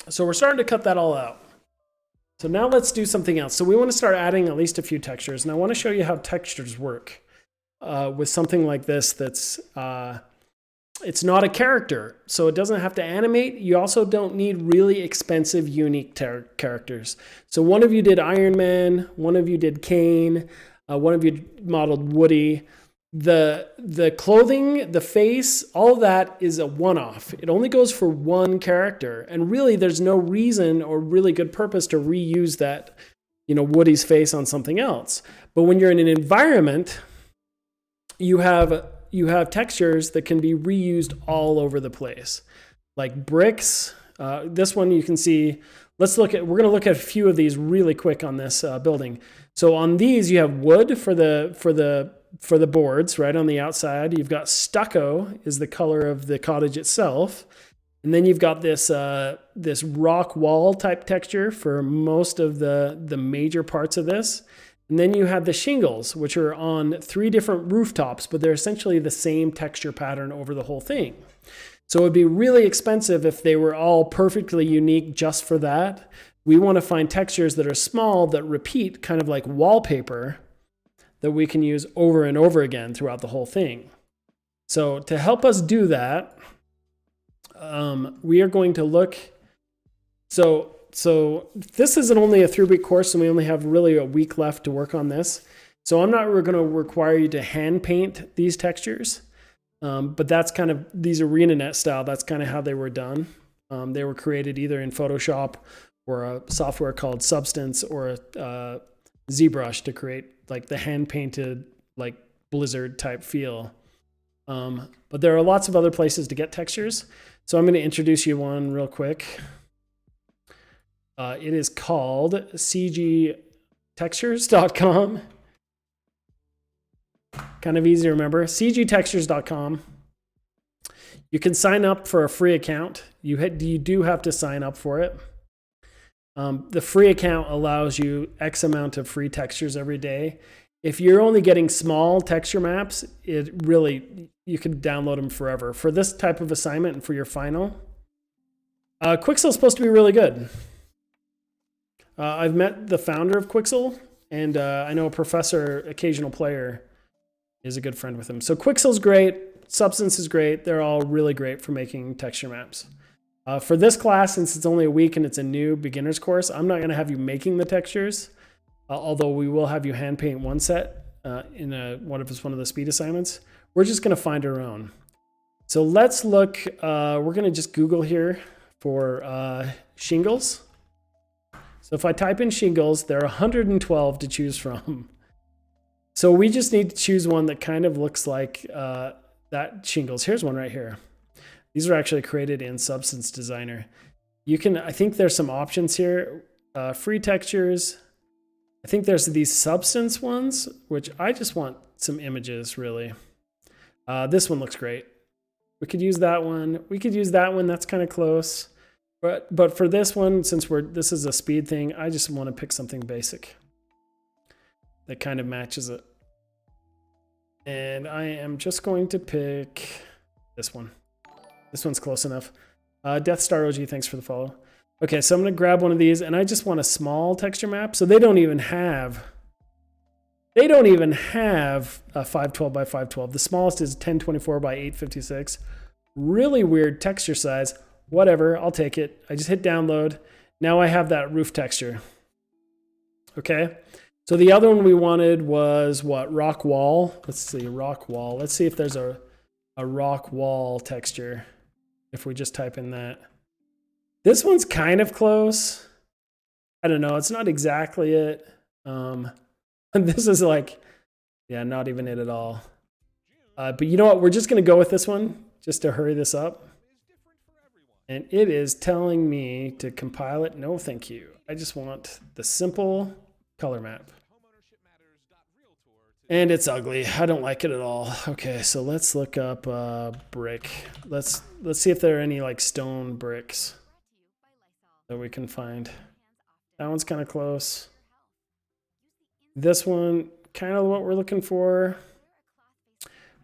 So we're starting to cut that all out. So now let's do something else. So we want to start adding at least a few textures. And I want to show you how textures work with something like this that's, it's not a character. So it doesn't have to animate. You also don't need really expensive, unique characters. So one of you did Iron Man, one of you did Kane, one of you modeled Woody. The clothing, the face, all of that is a one-off. It only goes for one character. And really, there's no reason or really good purpose to reuse that, Woody's face on something else. But when you're in an environment, you have textures that can be reused all over the place. Like bricks. This one you can see. We're going to look at a few of these really quick on this building. So on these, you have wood for the boards right on the outside. You've got stucco is the color of the cottage itself. And then you've got this rock wall type texture for most of the major parts of this. And then you have the shingles, which are on 3 different rooftops, but they're essentially the same texture pattern over the whole thing. So it would be really expensive if they were all perfectly unique just for that. We want to find textures that are small, that repeat, kind of like wallpaper, that we can use over and over again throughout the whole thing. So to help us do that, we are going to look. So this isn't only a 3-week course, and we only have really a week left to work on this. So I'm not going to require you to hand paint these textures, but that's kind of these ArenaNet style. That's kind of how they were done. They were created either in Photoshop or a software called Substance or a ZBrush to create like the hand painted like blizzard type feel. But there are lots of other places to get textures. So I'm going to introduce you one real quick. It is called cgtextures.com. Kind of easy to remember. cgtextures.com. You can sign up for a free account. You do have to sign up for it. The free account allows you X amount of free textures every day. If you're only getting small texture maps, you could download them forever. For this type of assignment and for your final, Quixel's supposed to be really good. I've met the founder of Quixel, and I know a professor, occasional player, is a good friend with him. So Quixel's great. Substance is great. They're all really great for making texture maps. For this class, since it's only a week and it's a new beginner's course, I'm not going to have you making the textures, although we will have you hand paint one set in one of the speed assignments. We're just going to find our own. So let's look. We're going to just Google here for shingles. So if I type in shingles, there are 112 to choose from. So we just need to choose one that kind of looks like that shingles. Here's one right here. These are actually created in Substance Designer. I think there's some options here. Free textures. I think there's these Substance ones, which I just want some images, really. This one looks great. We could use that one. We could use that one. That's kind of close. But for this one, since this is a speed thing, I just want to pick something basic that kind of matches it. And I am just going to pick this one. This one's close enough. Death Star OG, thanks for the follow. Okay, so I'm going to grab one of these, and I just want a small texture map. So they don't even have a 512 by 512. The smallest is 1024 by 856. Really weird texture size. Whatever, I'll take it. I just hit download. Now I have that roof texture. Okay, so the other one we wanted was what? Rock wall. Let's see, rock wall. Let's see if there's a rock wall texture. If we just type in that. This one's kind of close. I don't know. It's not exactly it. This is like, yeah, not even it at all. But you know what? We're just going to go with this one just to hurry this up. And it is telling me to compile it. No, thank you. I just want the simple color map. And it's ugly. I don't like it at all. Okay, so let's look up brick. Let's see if there are any like stone bricks that we can find. That one's kind of close. This one, kind of what we're looking for.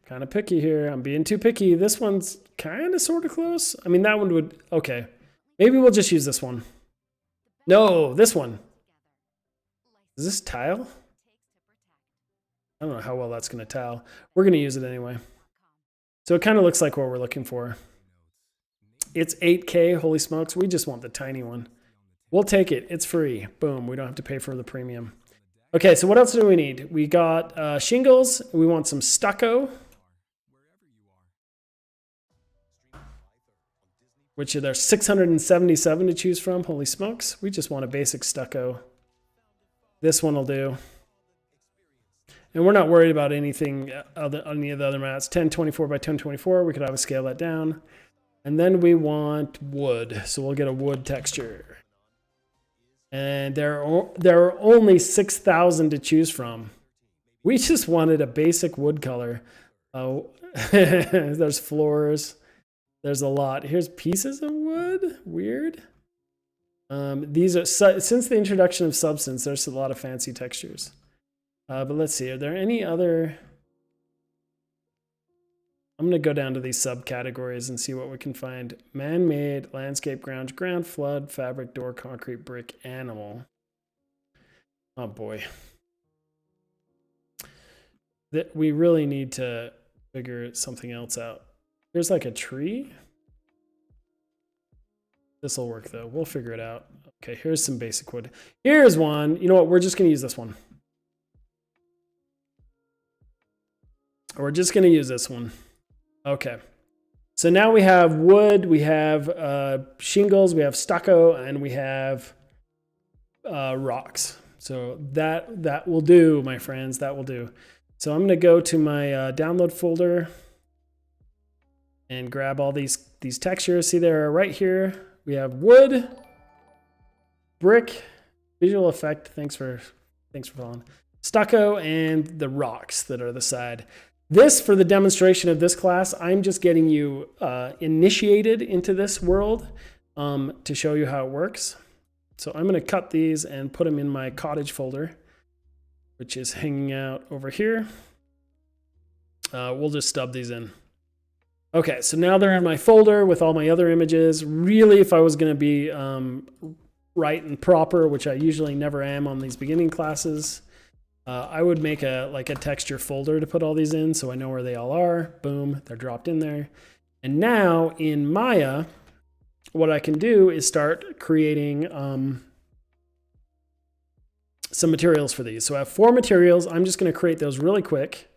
Kind of picky here. I'm being too picky. This one's kind of sort of close. I mean, that one would, okay. Maybe we'll just use this one. No, this one. Is this tile? I don't know how well that's going to tile. We're going to use it anyway. So it kind of looks like what we're looking for. It's 8K, holy smokes. We just want the tiny one. We'll take it. It's free. Boom. We don't have to pay for the premium. Okay, so what else do we need? We got shingles. We want some stucco. Which there's 677 to choose from. Holy smokes. We just want a basic stucco. This one will do. And we're not worried about anything other, any of the other mats. 1024 by 1024. We could always scale that down. And then we want wood. So we'll get a wood texture. And there are only 6,000 to choose from. We just wanted a basic wood color. Oh, there's floors. There's a lot. Here's pieces of wood. Weird. These are, since the introduction of substance, there's a lot of fancy textures. But let's see, are there any other? I'm going to go down to these subcategories and see what we can find. Man-made, landscape, ground, flood, fabric, door, concrete, brick, animal. Oh boy. We really need to figure something else out. There's like a tree. This will work though. We'll figure it out. Okay, here's some basic wood. Here's one. You know what? We're just going to use this one. We're just going to use this one. Okay. So now we have wood, we have shingles, we have stucco, and we have rocks. So that will do, my friends. That will do. So I'm going to go to my download folder and grab all these textures. See, they're right here. We have wood, brick, visual effect. Thanks for following. Stucco, and the rocks that are the side. This, for the demonstration of this class, I'm just getting you initiated into this world to show you how it works. So I'm going to cut these and put them in my cottage folder, which is hanging out over here. We'll just stub these in. Okay, so now they're in my folder with all my other images. Really, if I was going to be right and proper, which I usually never am on these beginning classes, I would make a texture folder to put all these in so I know where they all are. Boom, they're dropped in there. And now in Maya, what I can do is start creating some materials for these. So I have 4 materials. I'm just going to create those really quick.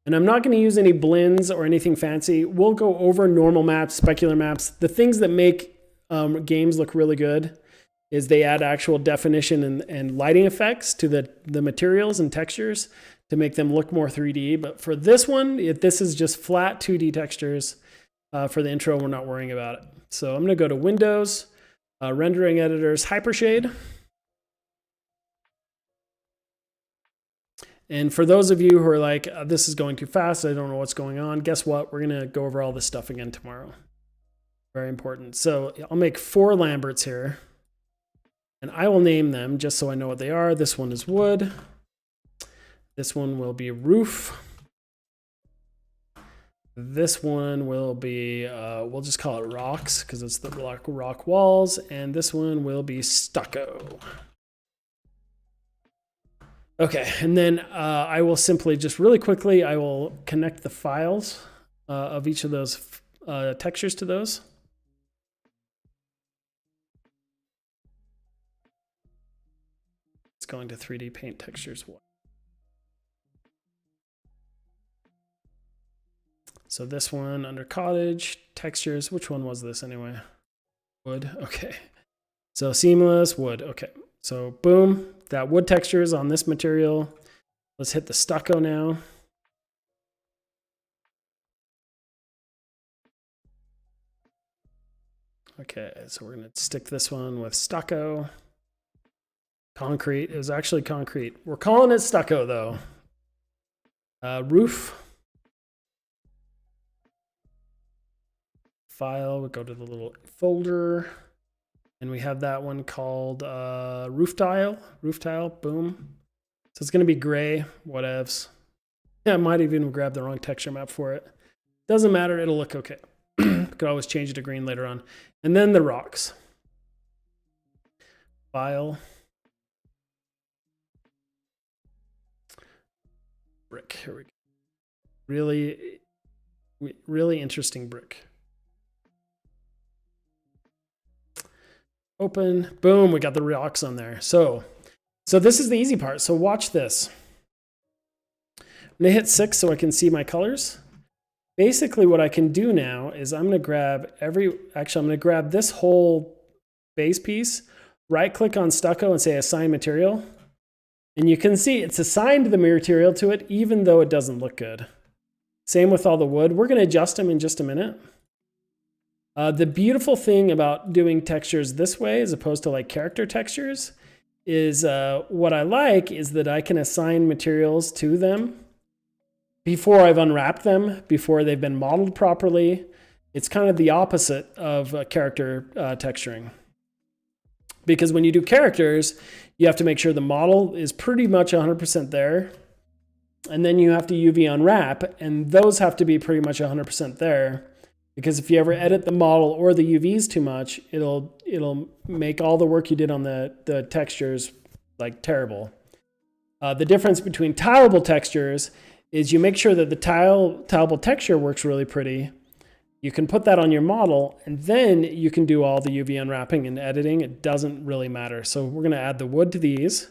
And I'm not going to use any blends or anything fancy. We'll go over normal maps, specular maps. The things that make games look really good is they add actual definition and lighting effects to the materials and textures to make them look more 3D. But for this one, this is just flat 2D textures. For the intro, we're not worrying about it. So I'm going to go to Windows, Rendering Editors, Hypershade. And for those of you who are like, this is going too fast, I don't know what's going on, guess what? We're going to go over all this stuff again tomorrow. Very important. So I'll make 4 Lamberts here. And I will name them just so I know what they are. This one is wood. This one will be roof. This one will be, we'll just call it rocks because it's the rock walls. And this one will be stucco. Okay, and then I will simply just really quickly, I will connect the files of each of those textures to those. It's going to 3D Paint Textures 1. So this one under cottage, textures, which one was this anyway? Wood, okay. So seamless, wood, okay. So boom, that wood texture is on this material. Let's hit the stucco now. Okay, so we're gonna stick this one with stucco. Concrete, it was actually concrete. We're calling it stucco though. Roof. File, we go to the little folder, and we have that one called roof tile. Roof tile, boom. So it's going to be gray, whatevs. Yeah, I might even grab the wrong texture map for it. Doesn't matter, it'll look okay. Could always change it to green later on. And then the rocks. File. Brick, here we go. Really interesting brick. Open, boom, we got the rocks on there. So this is the easy part. So watch this. I'm gonna hit 6 so I can see my colors. Basically what I can do now is I'm gonna grab I'm gonna grab this whole base piece, right click on stucco and say assign material. And you can see it's assigned the material to it even though it doesn't look good. Same with all the wood. We're gonna adjust them in just a minute. The beautiful thing about doing textures this way as opposed to like character textures is what I like is that I can assign materials to them before I've unwrapped them, before they've been modeled properly. It's kind of the opposite of character texturing. Because when you do characters, you have to make sure the model is pretty much 100% there. And then you have to UV unwrap, and those have to be pretty much 100% there. Because if you ever edit the model or the UVs too much, it'll make all the work you did on the textures like terrible. The difference between tileable textures is you make sure that the tileable texture works really pretty. You can put that on your model, and then you can do all the UV unwrapping and editing. It doesn't really matter. So we're going to add the wood to these.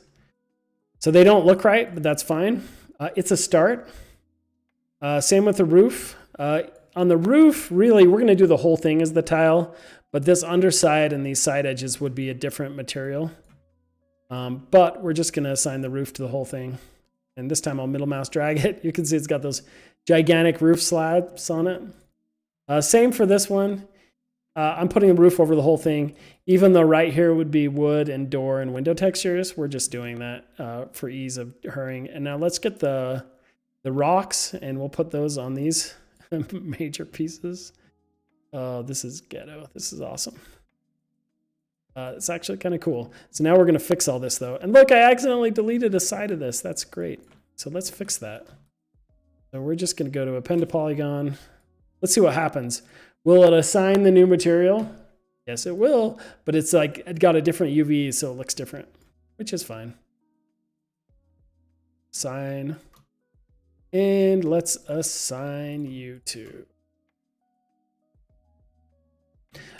So they don't look right, but that's fine. It's a start. Same with the roof. On the roof, really, we're going to do the whole thing as the tile, but this underside and these side edges would be a different material. But we're just going to assign the roof to the whole thing. And this time I'll middle mouse drag it. You can see it's got those gigantic roof slabs on it. Same for this one. I'm putting a roof over the whole thing. Even though right here would be wood and door and window textures, we're just doing that for ease of hurrying. And now let's get the rocks, and we'll put those on these major pieces. Oh, this is ghetto. This is awesome. It's actually kind of cool. So now we're going to fix all this though. And look, I accidentally deleted a side of this. That's great. So let's fix that. So we're just going to go to append to polygon. Let's see what happens. Will it assign the new material? Yes, it will, but it's like it got a different UV, so it looks different, which is fine. Assign. And let's assign you to.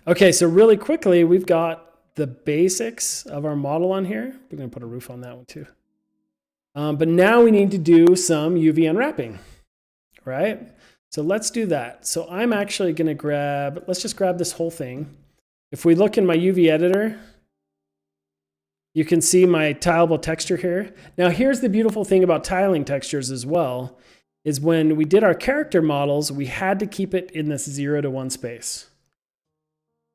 Okay, so really quickly, we've got the basics of our model on here. We're going to put a roof on that one too. But now we need to do some UV unwrapping, right? So let's do that. So I'm actually going to grab, let's just grab this whole thing. If we look in my UV editor, you can see my tileable texture here. Now here's the beautiful thing about tiling textures as well, is when we did our character models, we had to keep it in this 0 to 1 space.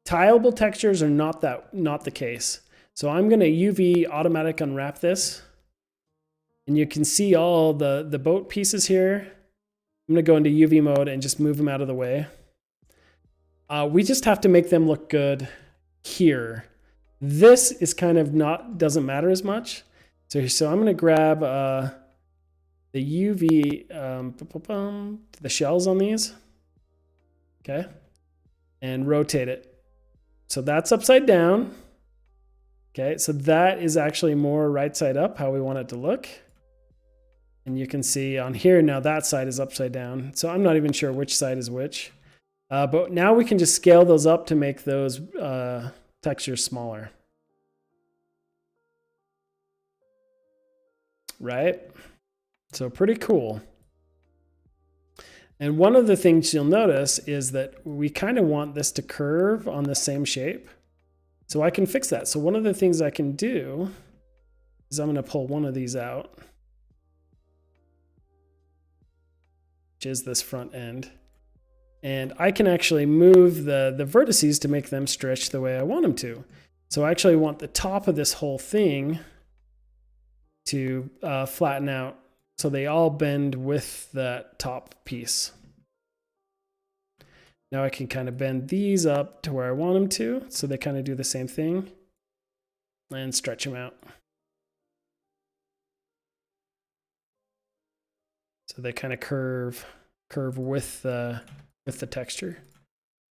Tileable textures are not the case. So I'm going to UV automatic unwrap this. And you can see all the boat pieces here. I'm going to go into UV mode and just move them out of the way. We just have to make them look good here. This is kind of doesn't matter as much. So I'm going to grab the UV, the shells on these. Okay. And rotate it. So that's upside down. Okay, so that is actually more right side up, how we want it to look. And you can see on here now that side is upside down. So I'm not even sure which side is which. But now we can just scale those up to make those textures smaller. Right? So pretty cool. And one of the things you'll notice is that we kind of want this to curve on the same shape. So I can fix that. So one of the things I can do is I'm going to pull one of these out, which is this front end. And I can actually move the vertices to make them stretch the way I want them to. So I actually want the top of this whole thing to flatten out so they all bend with that top piece. Now I can kind of bend these up to where I want them to, so they kind of do the same thing, and stretch them out. So they kind of curve with the texture.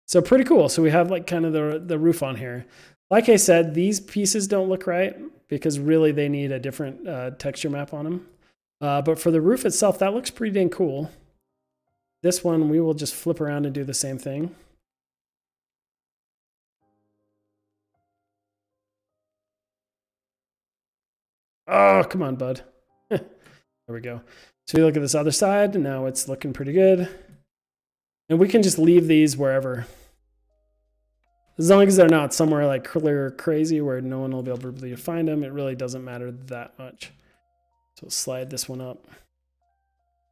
So pretty cool. So we have like kind of the roof on here. Like I said, these pieces don't look right because really they need a different texture map on them. But for the roof itself, that looks pretty dang cool. This one, we will just flip around and do the same thing. Oh, come on, bud. There we go. So you look at this other side, and now it's looking pretty good. And we can just leave these wherever. As long as they're not somewhere like clear crazy where no one will be able to find them, it really doesn't matter that much. So slide this one up.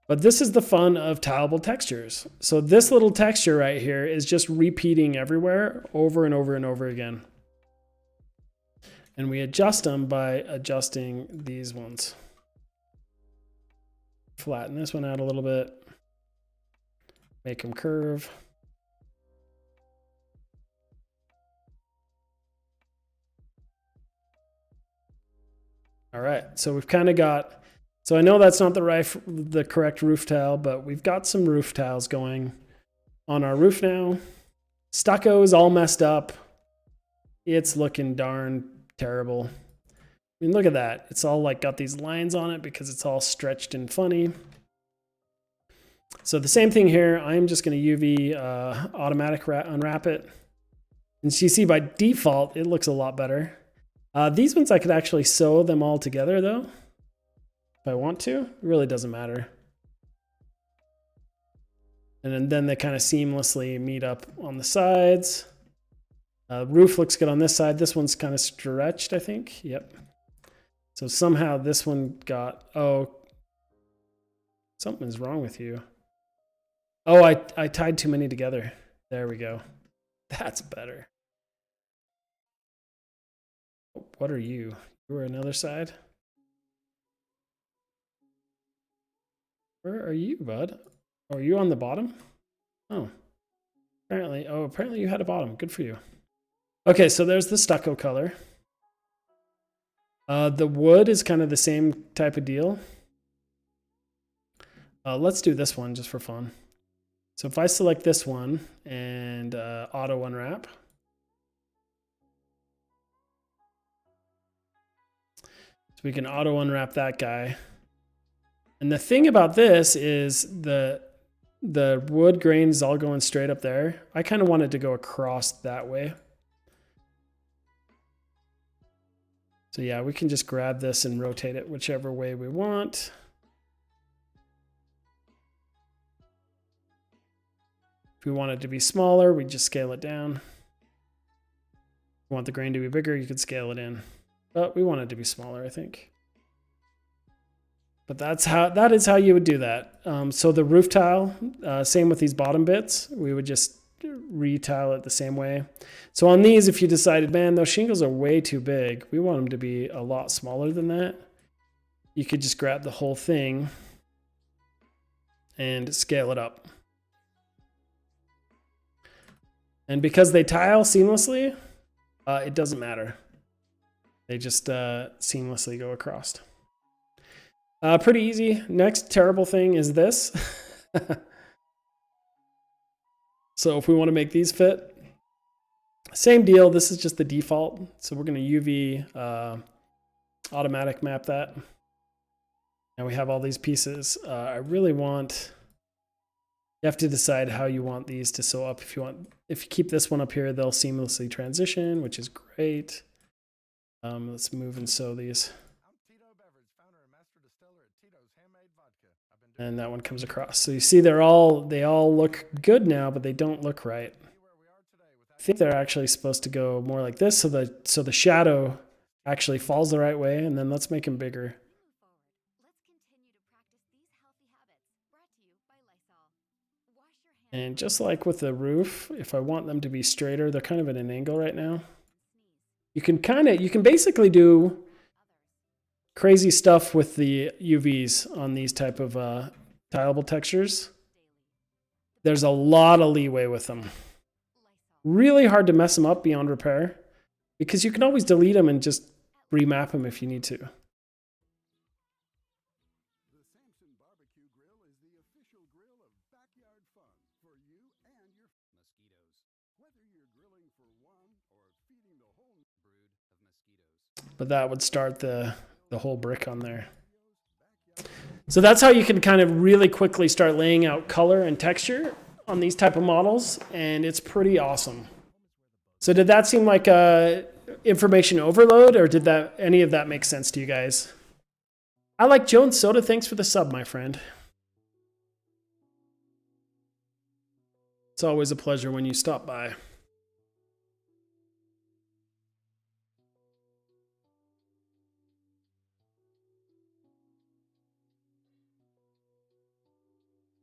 But this is the fun of tileable textures. So this little texture right here is just repeating everywhere over and over and over again. And we adjust them by adjusting these ones. Flatten this one out a little bit. Make them curve. All right, so we've kind of got, so I know that's not the correct roof tile, but we've got some roof tiles going on our roof now. Stucco is all messed up. It's looking darn terrible. I mean, look at that. It's all like got these lines on it because it's all stretched and funny. So the same thing here. I'm just going to UV automatic unwrap it. And so you see by default, it looks a lot better. These ones I could actually sew them all together though. If I want to, it really doesn't matter. And then they kind of seamlessly meet up on the sides. Roof looks good on this side. This one's kind of stretched, I think. Yep. So somehow this one got, oh, something's wrong with you. Oh, I tied too many together. There we go. That's better. What are you? You were another side? Where are you, bud? Oh, are you on the bottom? Oh, apparently you had a bottom. Good for you. Okay, so there's the stucco color. The wood is kind of the same type of deal. Let's do this one just for fun. So if I select this one and auto unwrap. So we can auto unwrap that guy. And the thing about this is the wood grain is all going straight up there. I kind of want it to go across that way. So yeah, we can just grab this and rotate it whichever way we want. If we want it to be smaller, we just scale it down. If we want the grain to be bigger, you could scale it in. But we want it to be smaller, I think. But that is how you would do that. So the roof tile, same with these bottom bits, we would just retile it the same way. So on these, if you decided, man, those shingles are way too big, we want them to be a lot smaller than that, you could just grab the whole thing and scale it up. And because they tile seamlessly, it doesn't matter. They just seamlessly go across. Pretty easy. Next terrible thing is this. So if we want to make these fit, same deal. This is just the default. So we're going to UV automatic map that. And we have all these pieces. I really want, you have to decide how you want these to sew up. If you keep this one up here, they'll seamlessly transition, which is great. Let's move and sew these. And that one comes across. So you see they all look good now, but they don't look right. I think they're actually supposed to go more like this, so the shadow actually falls the right way, and then let's make them bigger. And just like with the roof, if I want them to be straighter, they're kind of at an angle right now. You can basically do crazy stuff with the UVs on these type of tileable textures. There's a lot of leeway with them. Really hard to mess them up beyond repair because you can always delete them and just remap them if you need to. But that would start the whole brick on there. So that's how you can kind of really quickly start laying out color and texture on these type of models, and it's pretty awesome. So did that seem like a information overload, or did that any of that make sense to you guys? I like Jones Soda. Thanks for the sub, my friend. It's always a pleasure when you stop by.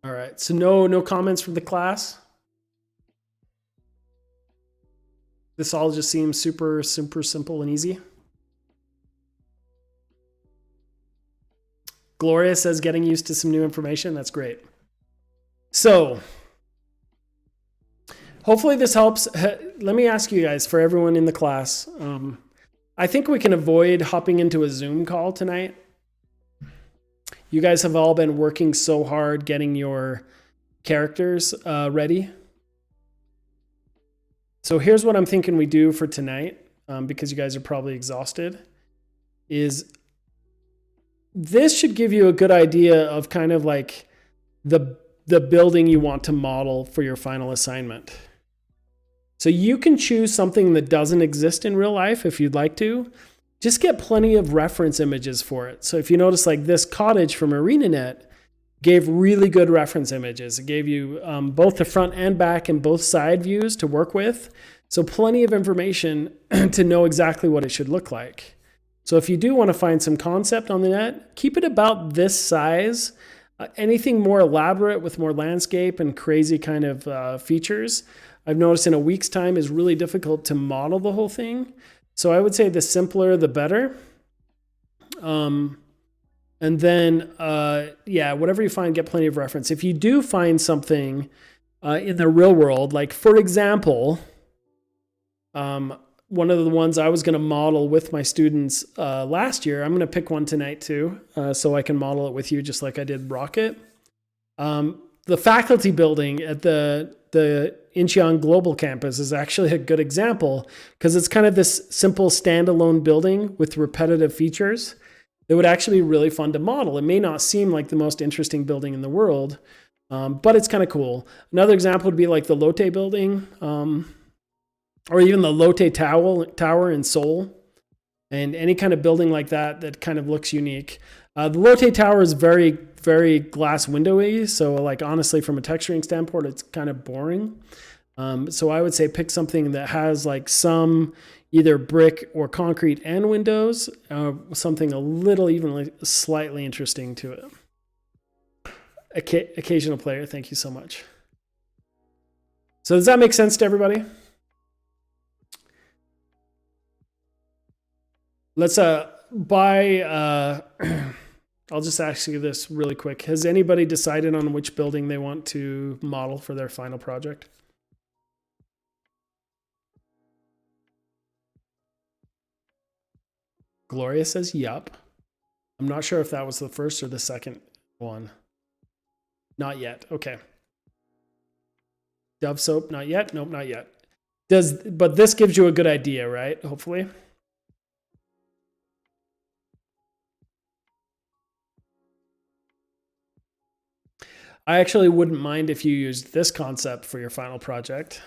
All right, so no comments from the class. This all just seems super simple and easy. Gloria says getting used to some new information. That's great. So hopefully this helps. Let me ask you guys, for everyone in the class, I think we can avoid hopping into a Zoom call tonight. You guys have all been working so hard getting your characters ready. So here's what I'm thinking we do for tonight, because you guys are probably exhausted, is this should give you a good idea of kind of like the building you want to model for your final assignment. So you can choose something that doesn't exist in real life if you'd like to. Just get plenty of reference images for it. So if you notice, like this cottage from ArenaNet gave really good reference images. It gave you both the front and back and both side views to work with. So plenty of information to know exactly what it should look like. So if you do want to find some concept on the net, keep it about this size. Anything more elaborate with more landscape and crazy kind of features, I've noticed in a week's time is really difficult to model the whole thing. So I would say the simpler, the better. And then, whatever you find, get plenty of reference. If you do find something in the real world, like for example, one of the ones I was going to model with my students last year, I'm going to pick one tonight too, so I can model it with you just like I did Rocket. The faculty building at the Incheon Global Campus is actually a good example because it's kind of this simple standalone building with repetitive features. It would actually be really fun to model. It may not seem like the most interesting building in the world, but it's kind of cool. Another example would be like the Lotte building, or even the Lotte Tower in Seoul, and any kind of building like that that kind of looks unique. The Lotte Tower is very, very glass windowy, so like honestly, from a texturing standpoint, it's kind of boring. So I would say pick something that has like some either brick or concrete and windows, something a little even like slightly interesting to it. Occasional player, thank you so much. So does that make sense to everybody? Let's I'll just ask you this really quick. Has anybody decided on which building they want to model for their final project? Gloria says, yup. I'm not sure if that was the first or the second one. Not yet. Okay. Dove soap, not yet. Nope, not yet. But this gives you a good idea, right? Hopefully. I actually wouldn't mind if you used this concept for your final project,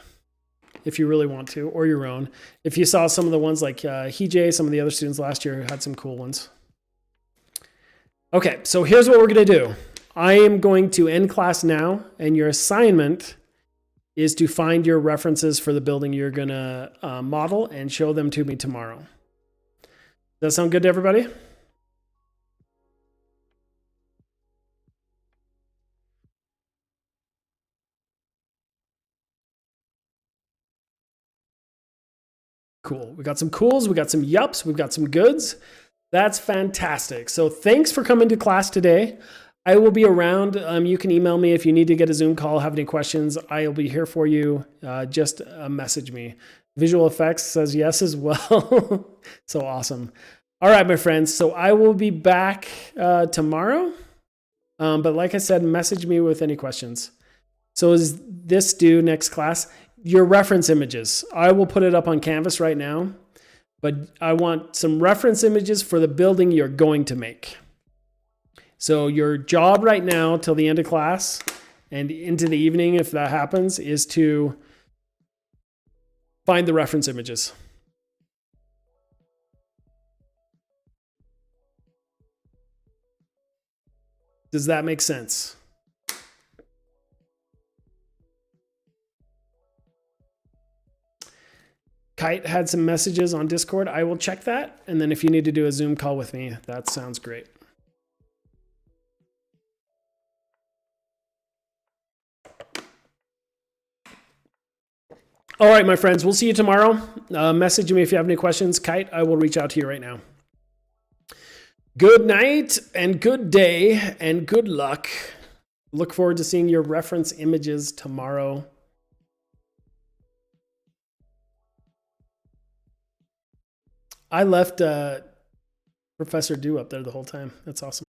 if you really want to, or your own. If you saw some of the ones like Hijay, some of the other students last year had some cool ones. Okay, so here's what we're going to do. I am going to end class now, and your assignment is to find your references for the building you're going to model and show them to me tomorrow. Does that sound good to everybody? Cool. We got some cools, we got some yups, we've got some goods. That's fantastic. So thanks for coming to class today. I will be around. You can email me if you need to get a Zoom call, have any questions. I'll be here for you. Just message me. Visual Effects says yes as well. So awesome. All right, my friends. So I will be back tomorrow. But like I said, message me with any questions. So is this due next class? Your reference images. I will put it up on Canvas right now, but I want some reference images for the building you're going to make. So your job right now till the end of class and into the evening, if that happens, is to find the reference images. Does that make sense? Kite had some messages on Discord. I will check that. And then if you need to do a Zoom call with me, that sounds great. All right, my friends, we'll see you tomorrow. Message me if you have any questions. Kite, I will reach out to you right now. Good night and good day and good luck. Look forward to seeing your reference images tomorrow. I left Professor Dew up there the whole time. That's awesome.